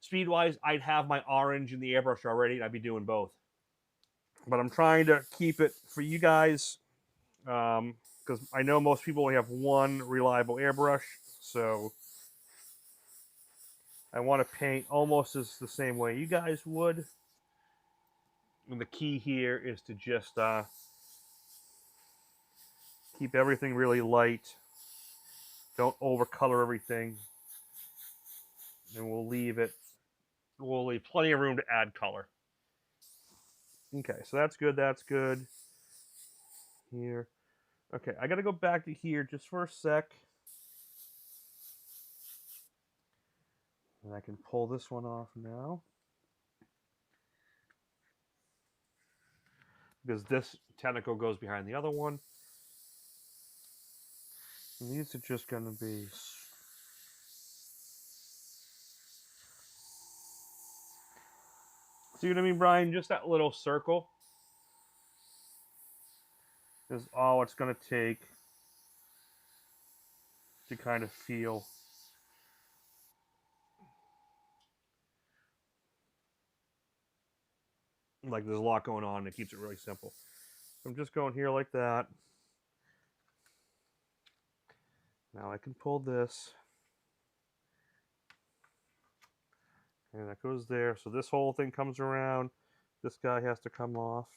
speed-wise, I'd have my orange in the airbrush already, and I'd be doing both. But I'm trying to keep it for you guys, because I know most people only have one reliable airbrush, so I want to paint almost as the same way you guys would. And the key here is to just Keep everything really light. Don't overcolor everything. And we'll leave plenty of room to add color. Okay, so that's good, that's good. Here. Okay, I gotta go back to here just for a sec. And I can pull this one off now. Because this tentacle goes behind the other one. And these are just gonna be... See what I mean, Brian? Just that little circle is all it's gonna take to kind of feel. Like there's a lot going on and it keeps it really simple. So I'm just going here like that. Now I can pull this. And that goes there. So this whole thing comes around. This guy has to come off.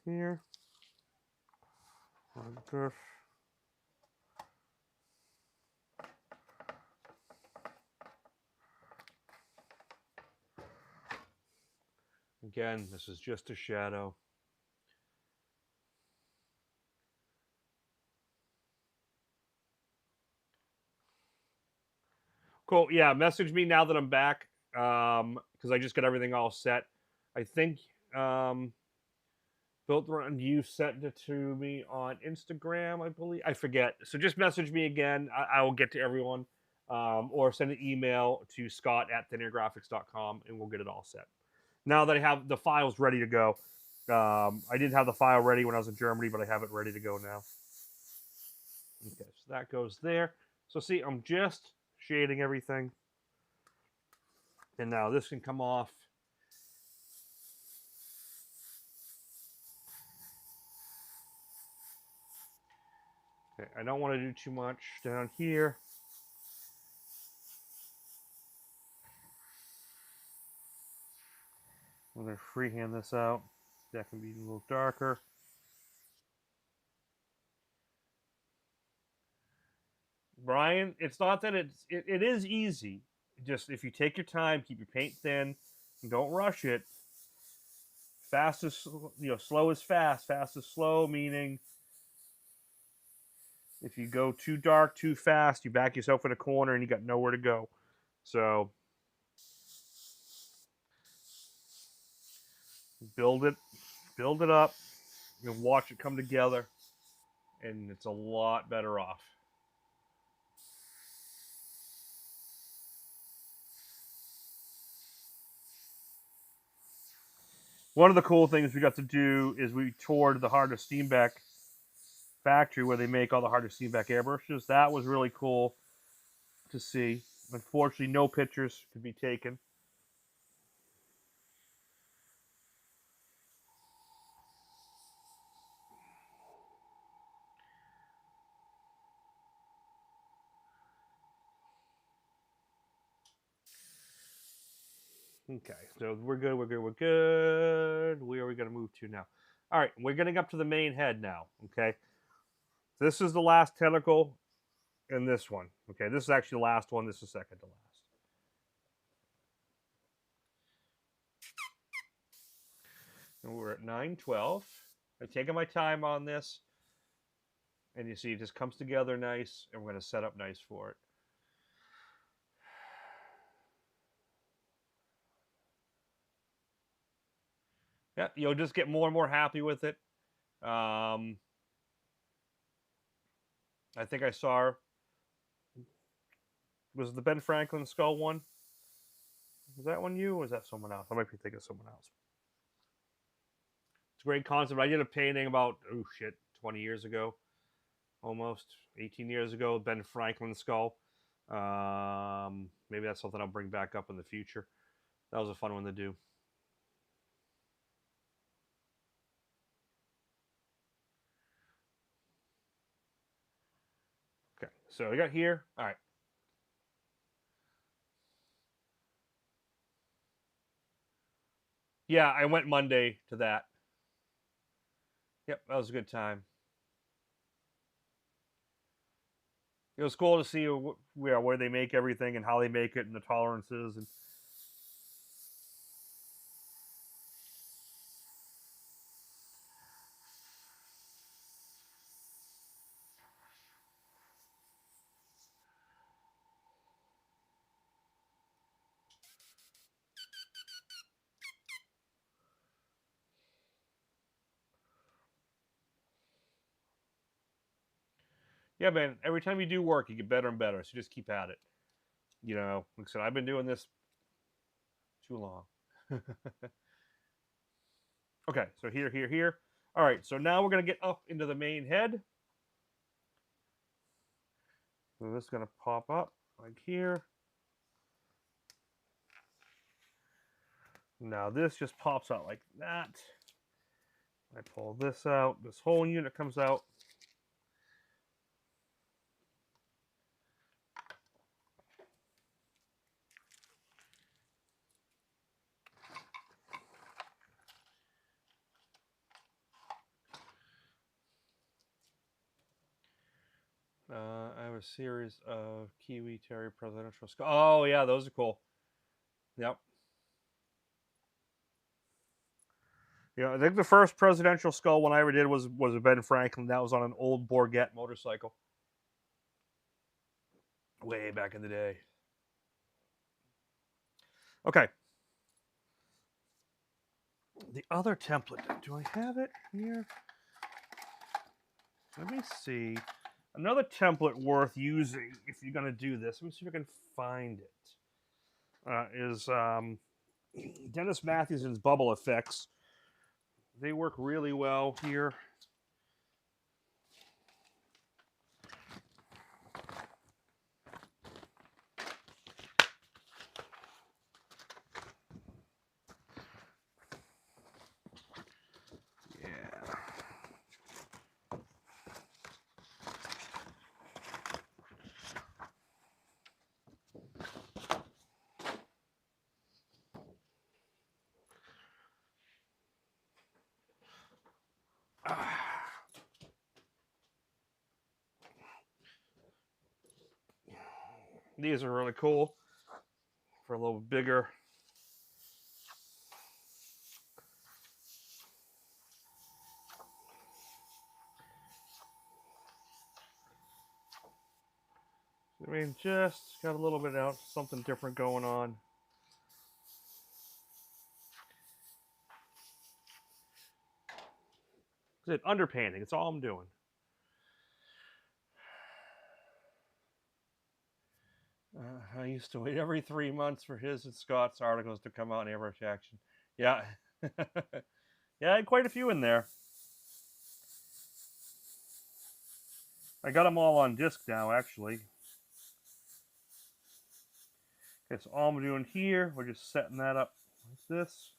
Here. Again, this is just a shadow. Cool. Yeah, message me now that I'm back because I just got everything all set. I think Built Around You sent it to me on Instagram, I believe. I forget. So just message me again. I will get to everyone. Or send an email to scott@thinnergraphics.com and we'll get it all set. Now that I have the files ready to go. I didn't have the file ready when I was in Germany, but I have it ready to go now. Okay, so that goes there. So see, I'm just shading everything. And now this can come off. Okay, I don't want to do too much down here. I'm going to freehand this out. That can be a little darker. Brian, it's not that it is easy. Just if you take your time, keep your paint thin, and don't rush it. Fast is slow is fast. Fast is slow, meaning if you go too dark too fast, you back yourself in a corner and you got nowhere to go. So build it up, and watch it come together, and it's a lot better off. One of the cool things we got to do is we toured the Heart of Steenbeck factory where they make all the Heart of Steenbeck airbrushes. That was really cool to see. Unfortunately, no pictures could be taken. Okay, so we're good. Where are we going to move to now? All right, we're getting up to the main head now. Okay, this is the last tentacle in this one. Okay, this is actually the last one. This is second to last. And we're at 9:12. I'm taking my time on this, and you see it just comes together nice, and we're going to set up nice for it. Yeah, you'll just get more and more happy with it. I think I saw, was the Ben Franklin skull one? Was that one you, or was that someone else? I might be thinking of someone else. It's a great concept. I did a painting about 20 years ago, almost 18 years ago. Ben Franklin skull. Maybe that's something I'll bring back up in the future. That was a fun one to do. Okay, so I got here. All right. Yeah, I went Monday to that. Yep, that was a good time. It was cool to see where they make everything and how they make it and the tolerances and. Yeah, man. Every time you do work, you get better and better. So just keep at it. You know, like I said, I've been doing this too long. Okay, so here, here, here. All right, so now we're gonna get up into the main head. So this is gonna pop up like here. Now this just pops out like that. I pull this out. This whole unit comes out. I have a series of Kiwi Terry Presidential Skull. Oh yeah, those are cool. Yep. Yeah, I think the first presidential skull one I ever did was a Ben Franklin. That was on an old Bourget motorcycle, way back in the day. Okay. The other template. Do I have it here? Let me see. Another template worth using if you're going to do this. Let me see if I can find it. Is Dennis Matthewson's bubble effects. They work really well here. These are really cool for a little bigger. I mean, just got a little bit out, something different going on. It's underpainting. It's all I'm doing. I used to wait every 3 months for his and Scott's articles to come out in Airbrush Action. Yeah. Yeah, I had quite a few in there. I got them all on disc now, actually. Okay, so all I'm doing here, we're just setting that up like this.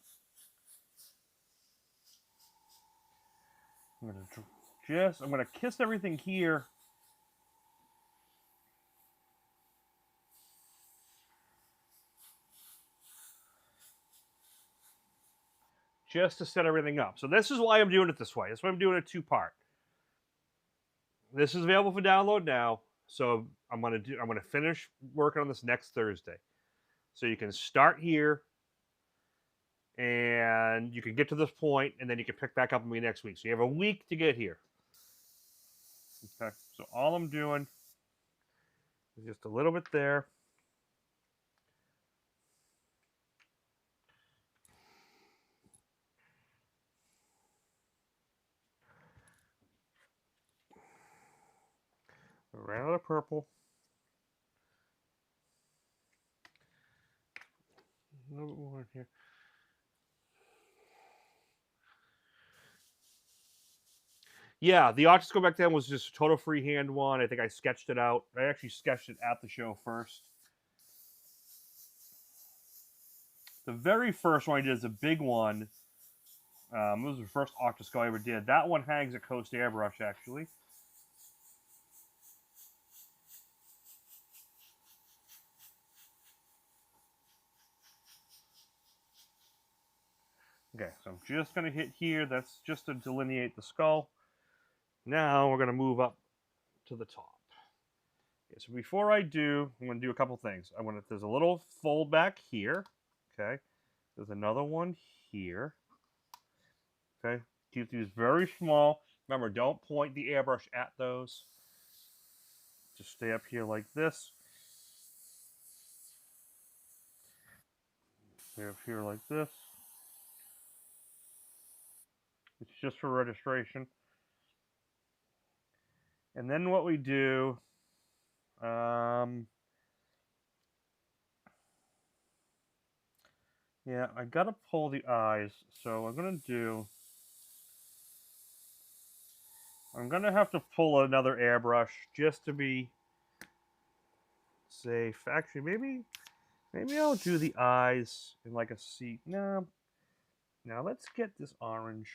I'm gonna kiss everything here. Just to set everything up. So this is why I'm doing it this way. That's why I'm doing it two-part. This is available for download now. So I'm gonna finish working on this next Thursday. So you can start here and you can get to this point and then you can pick back up with me next week. So you have a week to get here. Okay. So all I'm doing is just a little bit there. Ran out of purple. A little bit more in here. Yeah, the Octopus Skull back then was just a total freehand one. I think I sketched it out. I actually sketched it at the show first. The very first one I did is a big one. It was the first Octopus Skull I ever did. That one hangs at Coast Airbrush, actually. Okay, so I'm just going to hit here. That's just to delineate the skull. Now we're going to move up to the top. Okay, so before I do, I'm going to do a couple things. There's a little fold back here. Okay, there's another one here. Okay, keep these very small. Remember, don't point the airbrush at those. Just stay up here like this. Stay up here like this. It's just for registration. And then what we do, yeah, I gotta pull the eyes. So I'm gonna have to pull another airbrush just to be safe. Actually, maybe I'll do the eyes in like a C. No, now let's get this orange.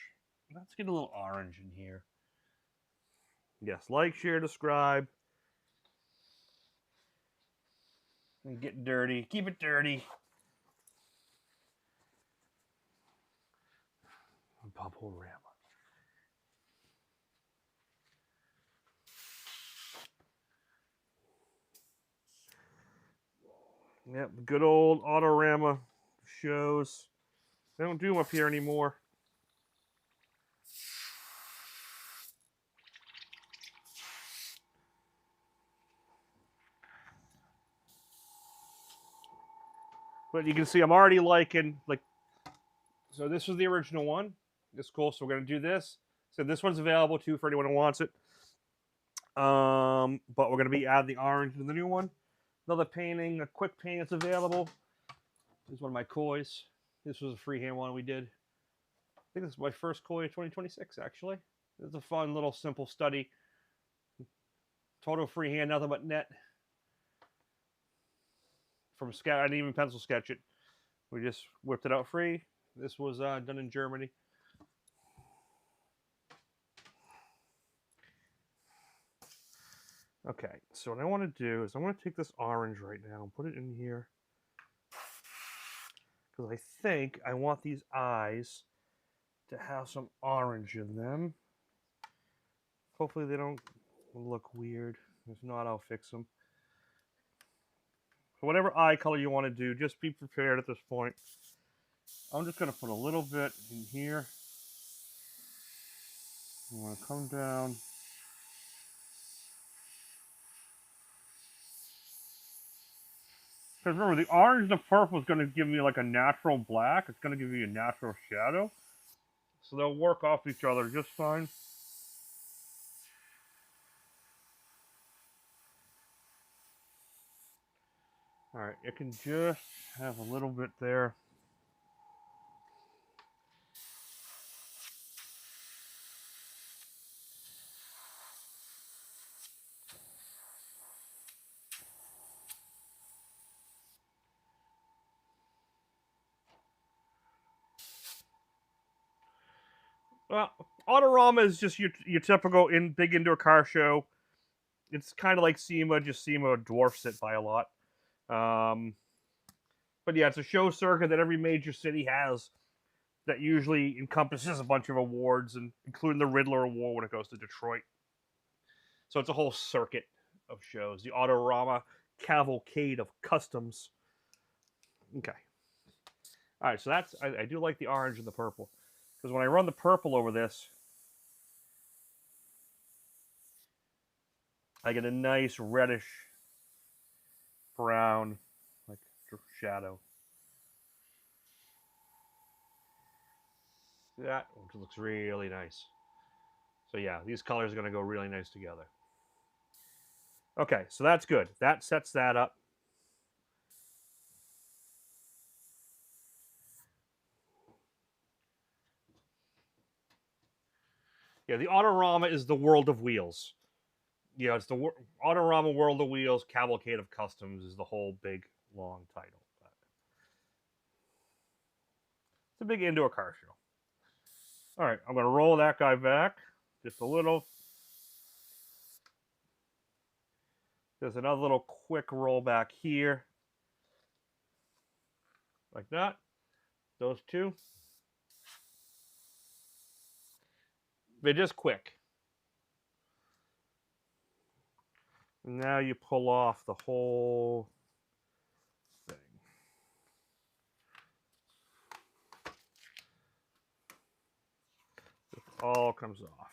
Let's get a little orange in here. Yes, like, share, subscribe. And get dirty. Keep it dirty. Bubble-rama. Yep, good old Autorama shows. They don't do them up here anymore. But you can see I'm already liking, like, so this was the original one. It's cool. So we're going to do this. So this one's available too for anyone who wants it. But we're going to be adding the orange to the new one. Another painting, a quick paint that's available. This is one of my kois. This was a freehand one we did. I think this is my first koi of 2026, actually. It's a fun little simple study. Total freehand, nothing but net. From sketch, I didn't even pencil sketch it. We just whipped it out free. This was done in Germany. Okay, so what I want to do is I want to take this orange right now and put it in here. Because I think I want these eyes to have some orange in them. Hopefully they don't look weird. If not, I'll fix them. So whatever eye color you want to do, just be prepared at this point. I'm just going to put a little bit in here. I'm going to come down. Because remember, the orange and the purple is going to give me like a natural black. It's going to give you a natural shadow. So they'll work off each other just fine. Alright, it can just have a little bit there. Well, Autorama is just your typical big indoor car show. It's kind of like SEMA, just SEMA dwarfs it by a lot. But yeah, it's a show circuit that every major city has that usually encompasses a bunch of awards, and including the Riddler Award when it goes to Detroit. So it's a whole circuit of shows. The Autorama Cavalcade of Customs. Okay. All right, so I do like the orange and the purple. Because when I run the purple over this, I get a nice reddish brown, like, shadow. That looks really nice. So yeah, these colors are going to go really nice together. Okay, so that's good. That sets that up. Yeah, the Autorama is the world of wheels. Yeah, it's the Autorama World of Wheels Cavalcade of Customs is the whole big long title. But it's a big indoor car show. All right, I'm going to roll that guy back just a little. There's another little quick roll back here, like that. Those two. They're just quick. And now you pull off the whole thing. It all comes off.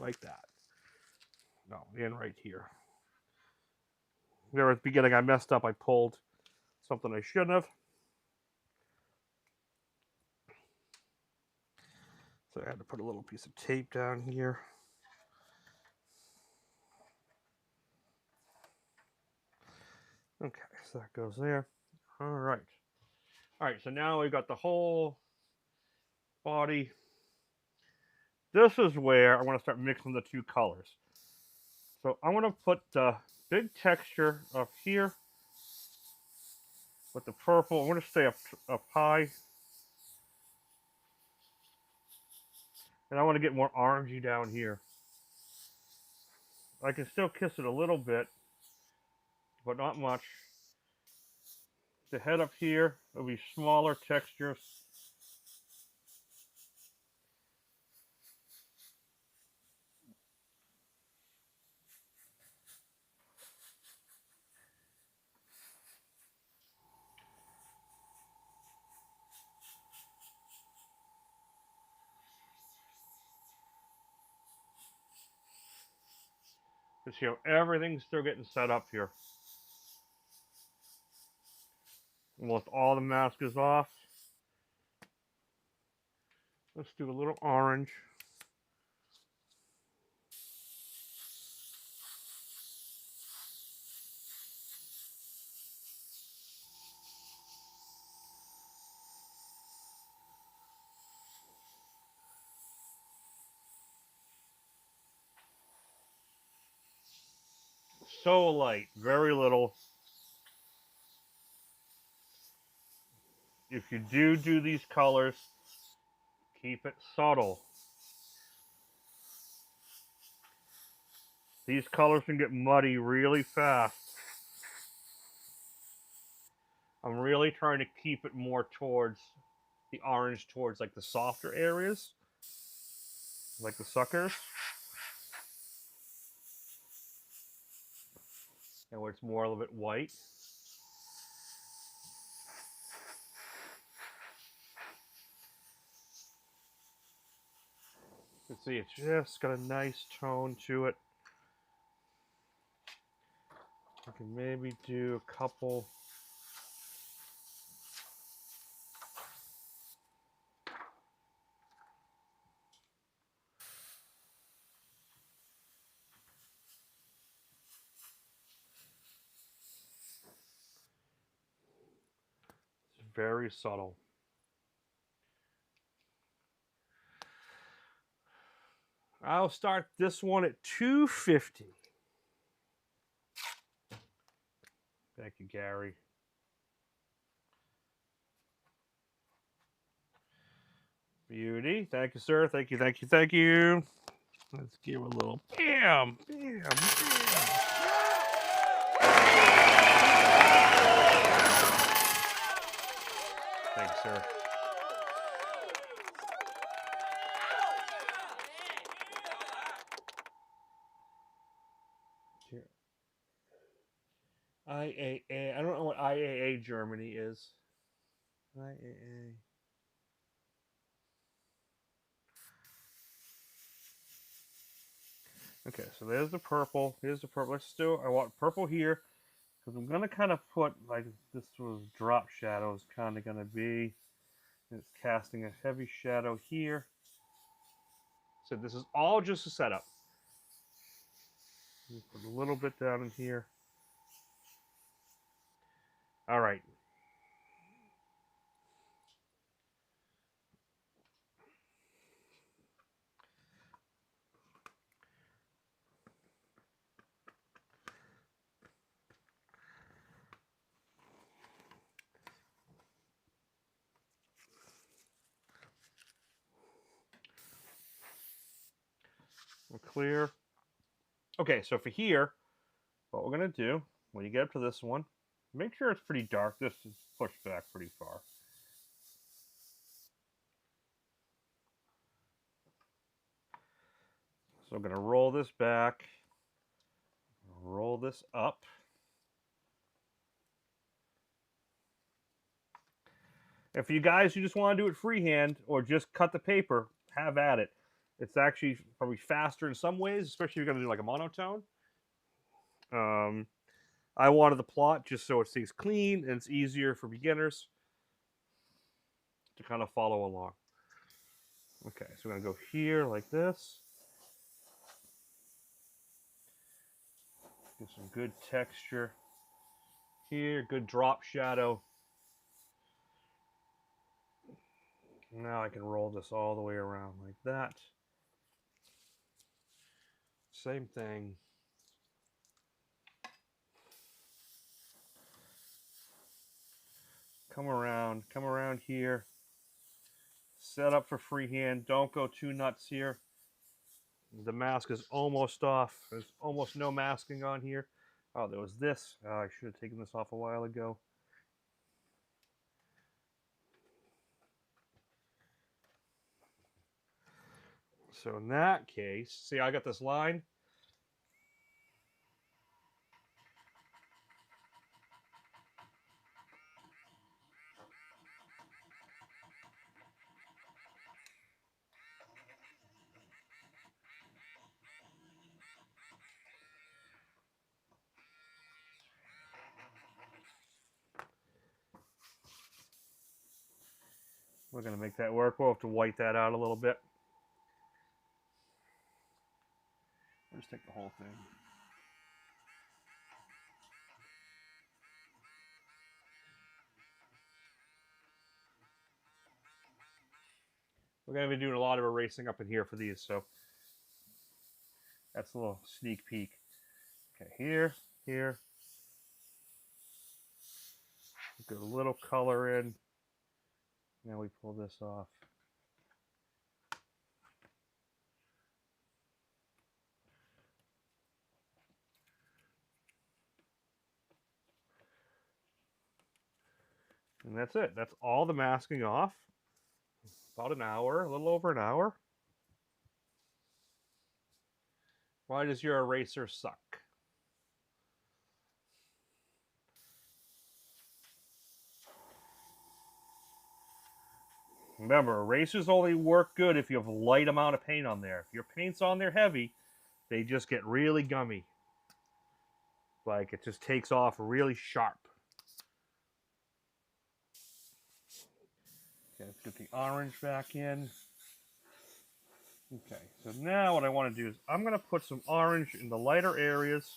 Like that. No, and right here. There at the beginning I messed up. I pulled something I shouldn't have. So I had to put a little piece of tape down here. Okay, so that goes there. All right. All right, so now we've got the whole body. This is where I want to start mixing the two colors. So I want to put the big texture up here with the purple. I want to stay up high. And I want to get more orangey down here. I can still kiss it a little bit, but not much. The head up here will be smaller textures. You see how everything's still getting set up here. Almost all the mask is off. Let's do a little orange. So light, very little. If you do these colors, keep it subtle. These colors can get muddy really fast. I'm really trying to keep it more towards the orange, towards like the softer areas, like the suckers. And where it's more a little bit white. You can see it's just got a nice tone to it. I can maybe do a couple. It's very subtle. I'll start this one at 250. Thank you, Gary. Beauty. Thank you, sir. Thank you, thank you, thank you. Let's give a little bam, bam, bam. Thanks, sir. Here. IAA. I don't know what IAA Germany is. IAA. Okay, so there's the purple. Here's the purple. Let's do. I want purple here because I'm gonna kind of put like this was drop shadows kind of gonna be. It's casting a heavy shadow here. So this is all just a setup. Put a little bit down in here. All right. We're clear. Okay, so for here, what we're going to do, when you get up to this one, make sure it's pretty dark. This is pushed back pretty far. So I'm going to roll this back, roll this up. And for you guys who just want to do it freehand or just cut the paper, have at it. It's actually probably faster in some ways, especially if you're going to do like a monotone. I wanted the plot just so it stays clean and it's easier for beginners to kind of follow along. Okay, so we're going to go here like this. Get some good texture here, good drop shadow. Now I can roll this all the way around like that. Same thing. Come around here. Set up for freehand. Don't go too nuts here. The mask is almost off. There's almost no masking on here. Oh, there was this. Oh, I should have taken this off a while ago. So in that case, see, I got this line. We're going to make that work. We'll have to white that out a little bit. I'll just take the whole thing. We're going to be doing a lot of erasing up in here for these, so that's a little sneak peek. Okay, here. Get a little color in. Now we pull this off. And that's it. That's all the masking off. About an hour, a little over an hour. Why does your eraser suck? Remember, erasers only work good if you have a light amount of paint on there. If your paint's on there heavy, they just get really gummy. Like it just takes off really sharp. Okay, let's get the orange back in. Okay, so now what I want to do is I'm going to put some orange in the lighter areas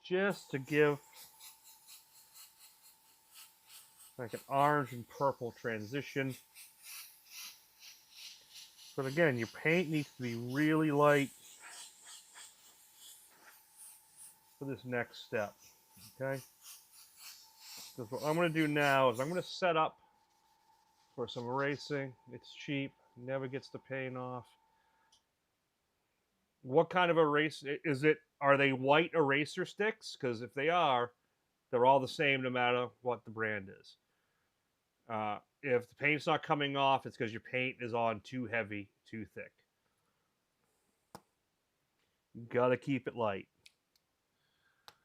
just to give like an orange and purple transition. But again, your paint needs to be really light for this next step. Okay? Because what I'm going to do now is I'm going to set up for some erasing. It's cheap, never gets the paint off. What kind of erase is it? Are they white eraser sticks? Because if they are, they're all the same no matter what the brand is. If the paint's not coming off, it's because your paint is on too heavy, too thick. You gotta keep it light.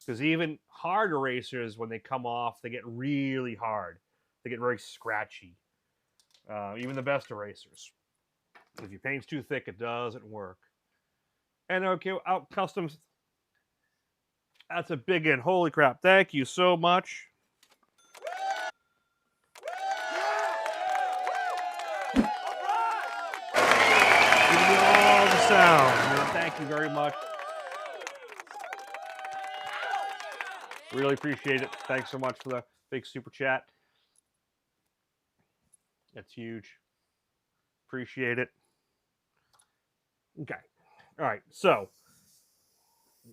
Because even hard erasers, when they come off, they get really hard. They get very scratchy. Even the best erasers. If your paint's too thick, it doesn't work. And okay, out customs. That's a big in. Holy crap! Thank you so much. Give me all the sound. Thank you very much. Really appreciate it. Thanks so much for the big super chat. That's huge. Appreciate it. Okay. All right. So,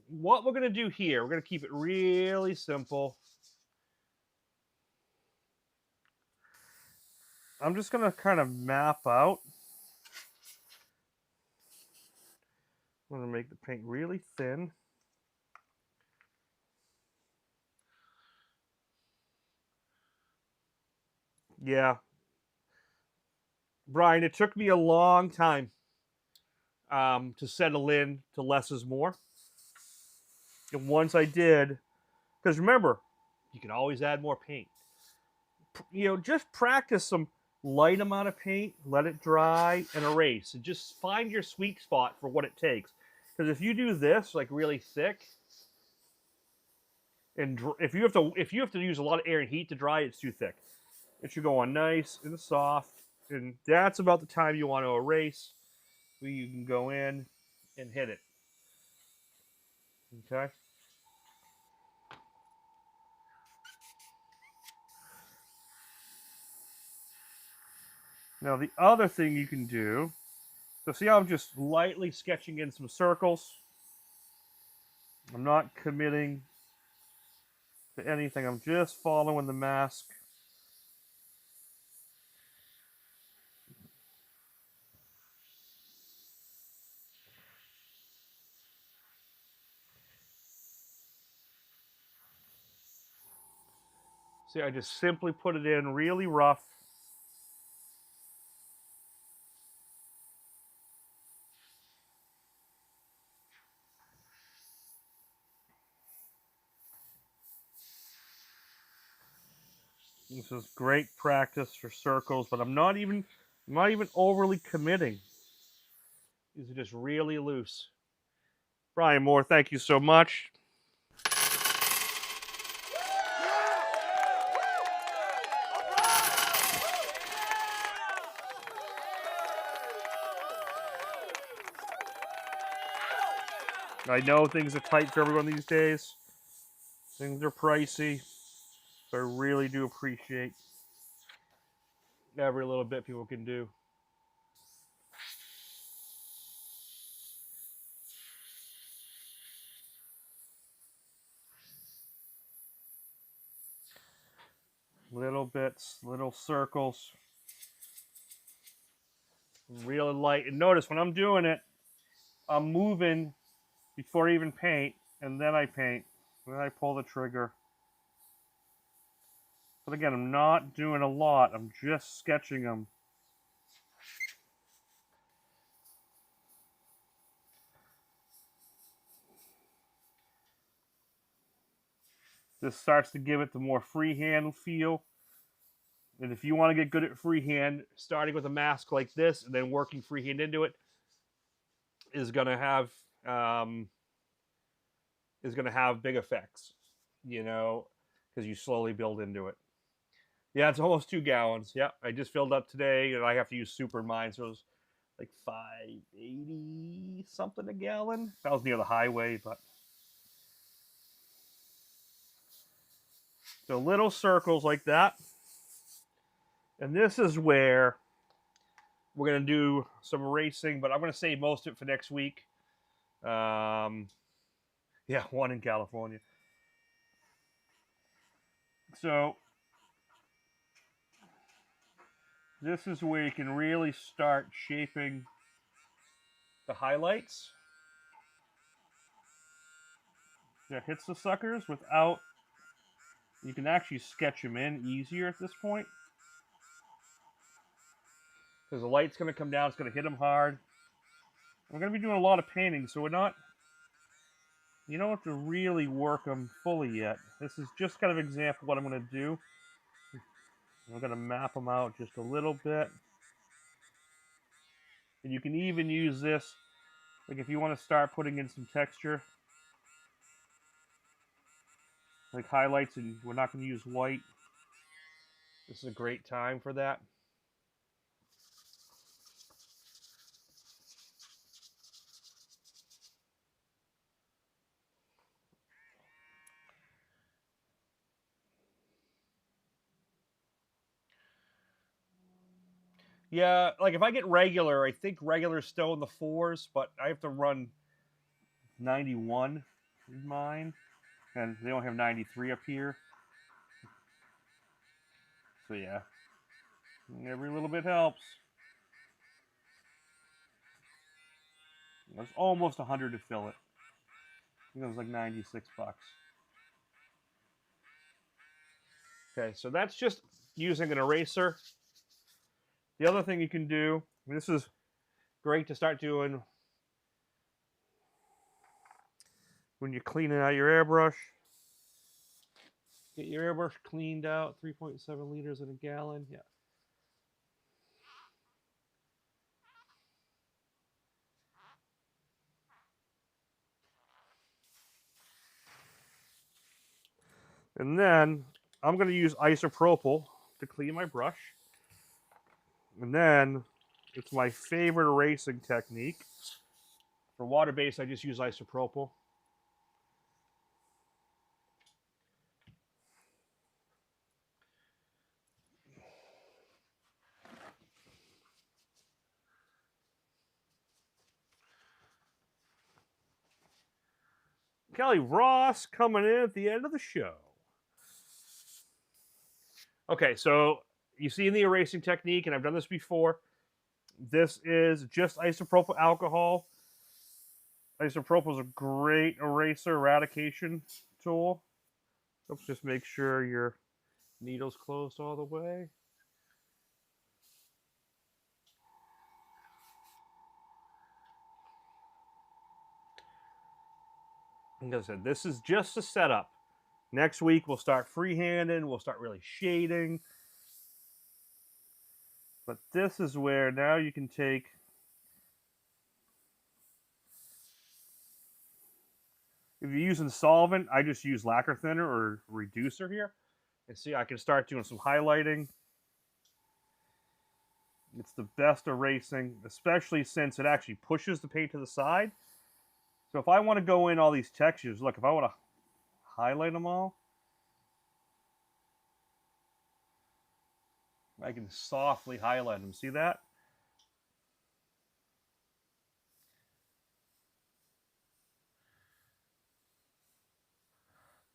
what we're going to do here, we're going to keep it really simple. I'm just going to kind of map out. I'm going to make the paint really thin. Yeah. Brian, it took me a long time. to settle in to less is more. And once I did, because remember, you can always add more paint. Just practice some light amount of paint, let it dry, and erase. And just find your sweet spot for what it takes. Because if you do this like really thick, and if you have to use a lot of air and heat to dry, it's too thick. It should go on nice and soft, and that's about the time you want to erase. Where you can go in and hit it. Okay. Now the other thing you can do, so see how I'm just lightly sketching in some circles? I'm not committing to anything. I'm just following the mask. See, I just simply put it in really rough. This is great practice for circles, but I'm not even overly committing. These are just really loose. Brian Moore, thank you so much. I know things are tight for everyone these days. Things are pricey. So I really do appreciate every little bit people can do. Little bits, little circles. Really light. And notice when I'm doing it, I'm moving before I even paint, and then I paint. Then I pull the trigger. But again, I'm not doing a lot. I'm just sketching them. This starts to give it the more freehand feel. And if you want to get good at freehand, starting with a mask like this and then working freehand into it is going to have big effects, because you slowly build into it. Yeah, it's almost 2 gallons. Yeah, I just filled up today, and I have to use super in mine, so it's like 580 something a gallon. That was near the highway, but so little circles like that. And this is where we're going to do some erasing, but I'm going to save most of it for next week. Yeah, one in California. So this is where you can really start shaping the highlights. That hits the suckers without. You can actually sketch them in easier at this point. Because the light's going to come down, it's going to hit them hard. We're going to be doing a lot of painting, so you don't have to really work them fully yet. This is just kind of an example of what I'm going to do. I'm going to map them out just a little bit. And you can even use this, like if you want to start putting in some texture, like highlights, and we're not going to use white. This is a great time for that. Yeah, like if I get regular, I think regular is still in the 4s, but I have to run 91 in mine, and they don't have 93 up here. So yeah, every little bit helps. It was almost 100 to fill it. I think it was like 96 bucks. Okay, so that's just using an eraser. The other thing you can do, this is great to start doing when you're cleaning out your airbrush, get your airbrush cleaned out. 3.7 liters in a gallon. Yeah. And then I'm going to use isopropyl to clean my brush. And then it's my favorite erasing technique. For water-based, I just use isopropyl. Kelly Ross coming in at the end of the show. Okay, so you see in the erasing technique, and I've done this before, this is just isopropyl alcohol. Isopropyl is a great eraser eradication tool. Let's just make sure your needle's closed all the way. Like I said, this is just a setup. Next week, we'll start freehanding. We'll start really shading. But this is where now you can take if you're using solvent, I just use lacquer thinner or reducer here. And see, I can start doing some highlighting. It's the best erasing, especially since it actually pushes the paint to the side. So if I want to go in all these textures, look, if I want to highlight them all, I can softly highlight them. See that?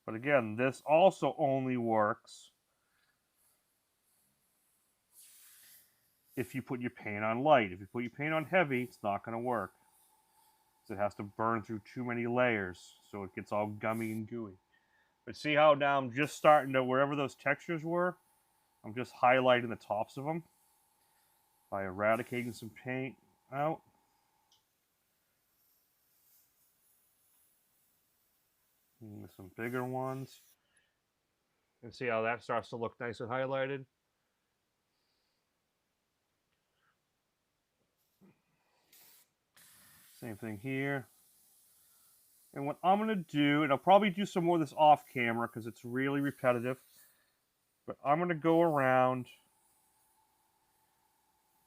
But again, this also only works if you put your paint on light. If you put your paint on heavy, it's not going to work. It has to burn through too many layers, so it gets all gummy and gooey. But see how now I'm just starting to, wherever those textures were, I'm just highlighting the tops of them by eradicating some paint out. And some bigger ones. And see how that starts to look nice and highlighted. Same thing here. And what I'm going to do, and I'll probably do some more of this off camera because it's really repetitive, but I'm going to go around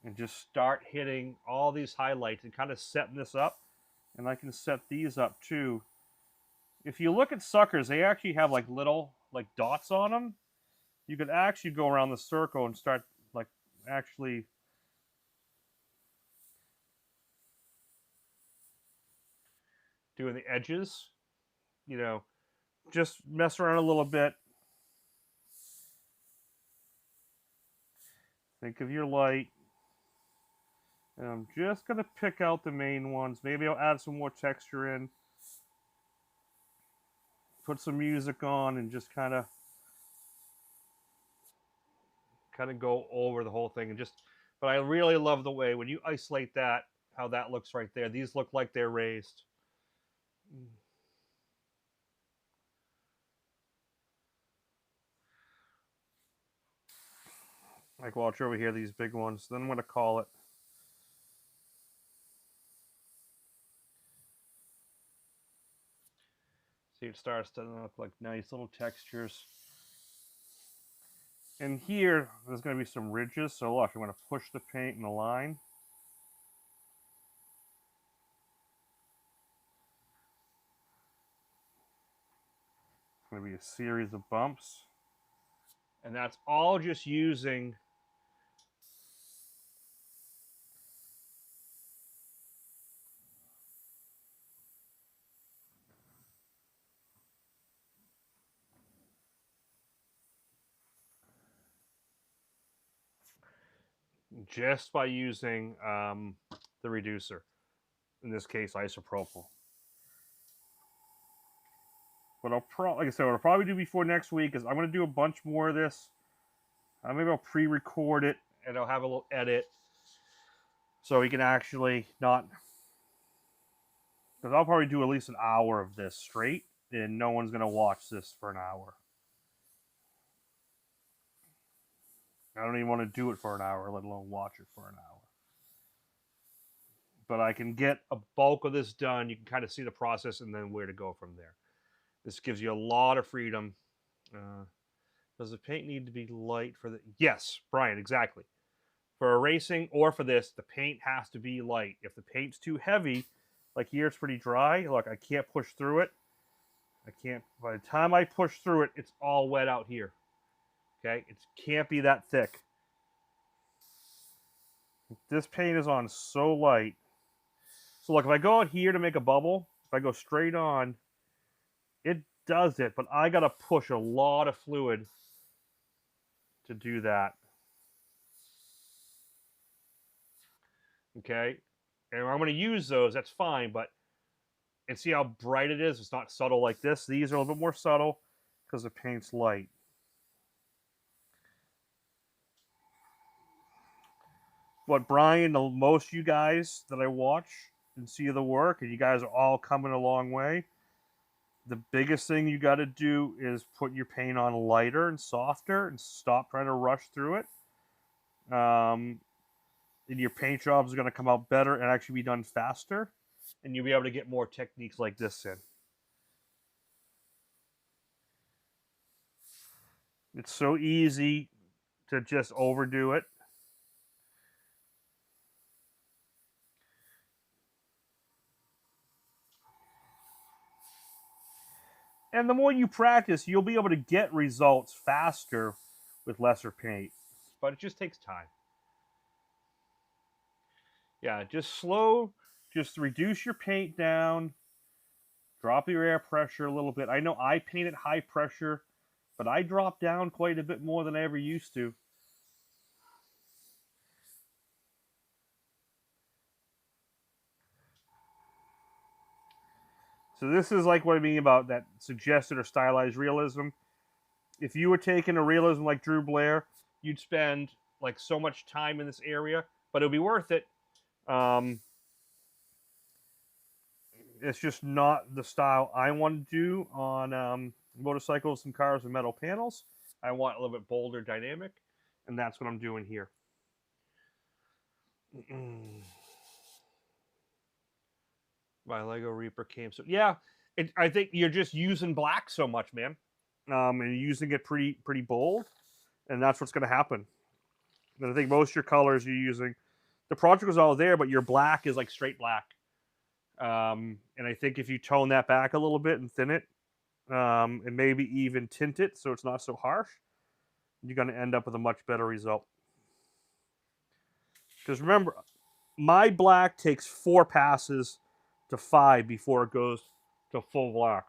and just start hitting all these highlights and kind of setting this up. And I can set these up too. If you look at suckers, they actually have like little like dots on them. You could actually go around the circle and start like actually doing the edges. You know, just mess around a little bit. Think of your light. And I'm just going to pick out the main ones. Maybe I'll add some more texture in. Put some music on and just kind of go over the whole thing. And just, but I really love the way when you isolate that, how that looks right there. These look like they're raised. Like watch over here, these big ones. Then I'm going to call it. See, it starts to look like nice little textures. And here, there's going to be some ridges. So look, I'm going to push the paint in the line. It's going to be a series of bumps. And that's all just using by using the reducer. In this case, isopropyl. What like I said, what I'll probably do before next week is I'm going to do a bunch more of this. Maybe I'll pre-record it and I'll have a little edit so we can actually not Because I'll probably do at least an hour of this straight, and no one's going to watch this for an hour. I don't even want to do it for an hour, let alone watch it for an hour. But I can get a bulk of this done. You can kind of see the process and then where to go from there. This gives you a lot of freedom. Does the paint need to be light for the... Yes, Brian, exactly. For erasing or for this, the paint has to be light. If the paint's too heavy, like here it's pretty dry. Look, I can't push through it. I can't... By the time I push through it, it's all wet out here. Okay? It can't be that thick. This paint is on so light. So look, if I go out here to make a bubble, if I go straight on, it does it, but I got to push a lot of fluid to do that. Okay? And I'm going to use those, that's fine, but... And see how bright it is? It's not subtle like this. These are a little bit more subtle because the paint's light. What, Brian, most of you guys that I watch and see the work, and you guys are all coming a long way, the biggest thing you got to do is put your paint on lighter and softer and stop trying to rush through it. And your paint jobs are going to come out better and actually be done faster. And you'll be able to get more techniques like this in. It's so easy to just overdo it. And the more you practice, you'll be able to get results faster with lesser paint. But it just takes time. Yeah, just slow. Just reduce your paint down. Drop your air pressure a little bit. I know I paint at high pressure, but I drop down quite a bit more than I ever used to. So this is like what I mean about that suggested or stylized realism. If you were taking a realism like Drew Blair, you'd spend like so much time in this area, but it'll be worth it. It's just not the style I want to do on motorcycles and cars and metal panels. I want a little bit bolder dynamic, and that's what I'm doing here. My Lego Reaper came so... Yeah, I think you're just using black so much, man. And you're using it pretty bold, and that's what's going to happen. And I think most of your colors you're using... The project was all there, but your black is like straight black. And I think if you tone that back a little bit and thin it, and maybe even tint it so it's not so harsh, you're going to end up with a much better result. Because remember, my black takes 4 passes to 5 before it goes to full black.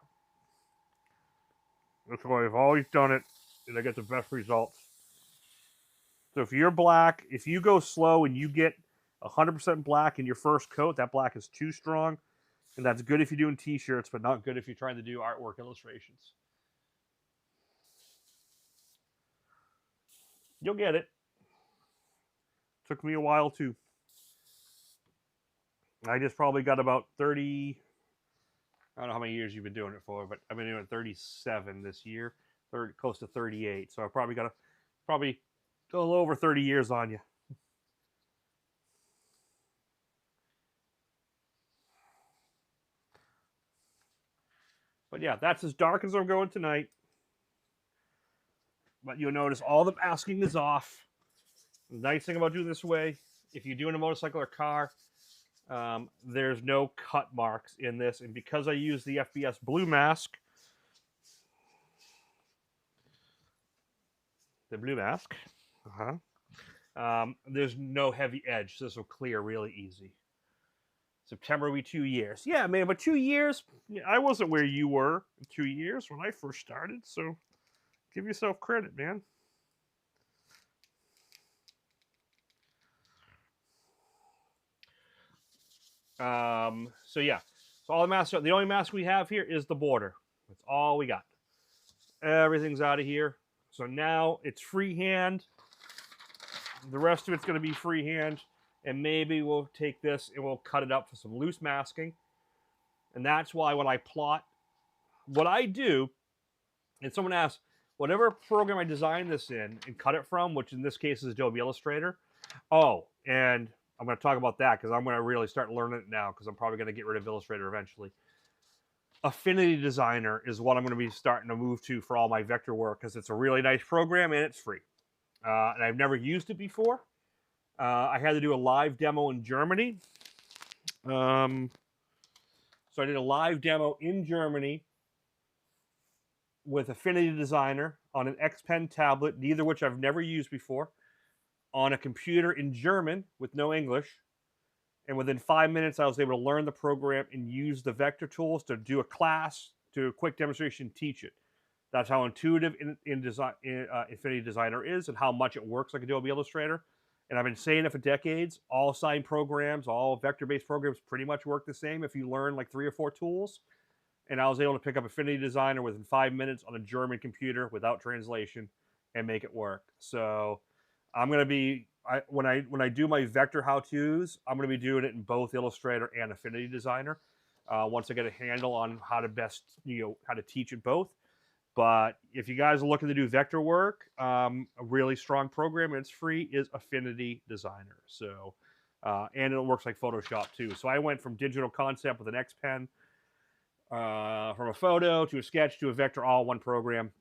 That's why I've always done it, and I get the best results. So if you're black, if you go slow and you get 100% black in your first coat, that black is too strong. And that's good if you're doing t-shirts, but not good if you're trying to do artwork illustrations. You'll get it. Took me a while too. I just probably got about 30... I don't know how many years you've been doing it for, but I've been doing 37 this year. Close to 38. So I probably got a little over 30 years on you. But yeah, that's as dark as I'm going tonight. But you'll notice all the masking is off. The nice thing about doing this way, if you're doing a motorcycle or car, there's no cut marks in this. And because I use the FBS blue mask, there's no heavy edge. So this will clear really easy. September will be 2 years. Yeah, man, but 2 years, I wasn't where you were in 2 years when I first started. So give yourself credit, man. So yeah, so all the masks. The only mask we have here is the border. That's all we got. Everything's out of here. So now it's freehand. The rest of it's going to be freehand, and maybe we'll take this and we'll cut it up for some loose masking. And that's why when I plot, what I do, and someone asks, whatever program I design this in and cut it from, which in this case is Adobe Illustrator. Oh, and I'm going to talk about that because I'm going to really start learning it now because I'm probably going to get rid of Illustrator eventually. Affinity Designer is what I'm going to be starting to move to for all my vector work because it's a really nice program and it's free. And I've never used it before. I had to do a live demo in Germany. So I did a live demo in Germany with Affinity Designer on an X Pen tablet, neither of which I've never used before, on a computer in German with no English. And within 5 minutes, I was able to learn the program and use the vector tools to do a class, do a quick demonstration, teach it. That's how intuitive Affinity Designer is and how much it works like Adobe Illustrator. And I've been saying it for decades. All sign programs, all vector-based programs pretty much work the same if you learn like 3 or 4 tools. And I was able to pick up Affinity Designer within 5 minutes on a German computer without translation and make it work. So I'm going to be, when I do my vector how-tos, I'm going to be doing it in both Illustrator and Affinity Designer once I get a handle on how to best, how to teach it both. But if you guys are looking to do vector work, a really strong program, and it's free, is Affinity Designer. So, and it works like Photoshop too. So I went from digital concept with an X Pen, from a photo to a sketch to a vector, all one program.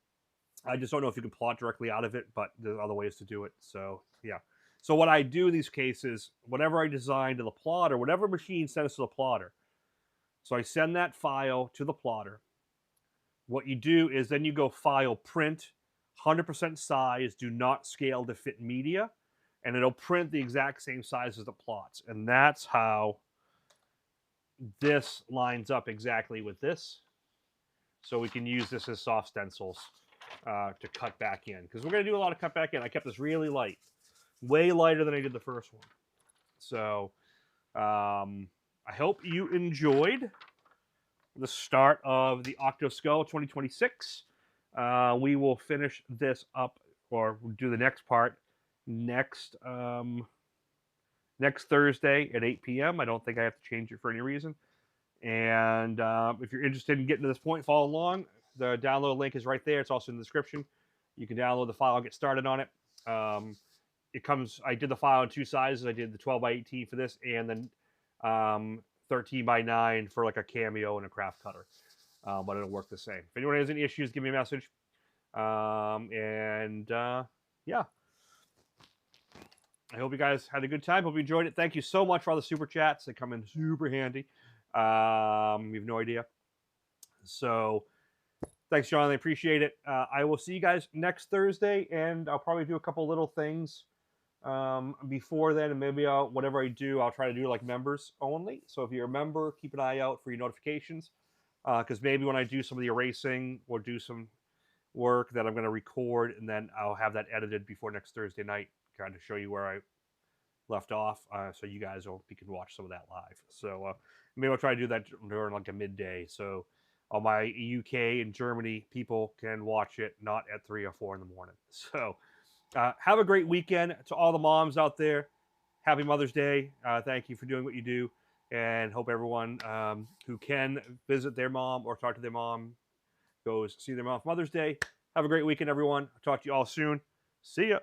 I just don't know if you can plot directly out of it, but there's other ways to do it. So yeah. So what I do in these cases, whatever I design to the plotter, whatever machine sends to the plotter, so I send that file to the plotter. What you do is then you go file print, 100% size, do not scale to fit media, and it'll print the exact same size as the plots. And that's how this lines up exactly with this. So we can use this as soft stencils to cut back in. Because we're going to do a lot of cut back in. I kept this really light. Way lighter than I did the first one. So I hope you enjoyed the start of the Octopus Skull 2026. We will finish this up, or do the next part next Thursday at 8 p.m. I don't think I have to change it for any reason. And if you're interested in getting to this point, follow along. The download link is right there. It's also in the description. You can download the file, get started on it. It comes. I did the file in 2 sizes. I did the 12 by 18 for this, and then 13 by 9 for like a cameo and a craft cutter. But it'll work the same. If anyone has any issues, give me a message. Yeah. I hope you guys had a good time. Hope you enjoyed it. Thank you so much for all the super chats. They come in super handy. You have no idea. So thanks, John. I appreciate it. I will see you guys next Thursday, and I'll probably do a couple little things before then, and maybe whatever I do, I'll try to do like members only. So if you're a member, keep an eye out for your notifications, because maybe when I do some of the erasing or do some work that I'm going to record, and then I'll have that edited before next Thursday night, kind of show you where I left off, so you guys can watch some of that live. So maybe I'll try to do that during like a midday, so all my UK and Germany people can watch it, not at 3 or 4 in the morning. So have a great weekend to all the moms out there. Happy Mother's Day. Thank you for doing what you do, and hope everyone who can visit their mom or talk to their mom goes see their mom for Mother's Day. Have a great weekend, everyone. I'll talk to you all soon. See ya.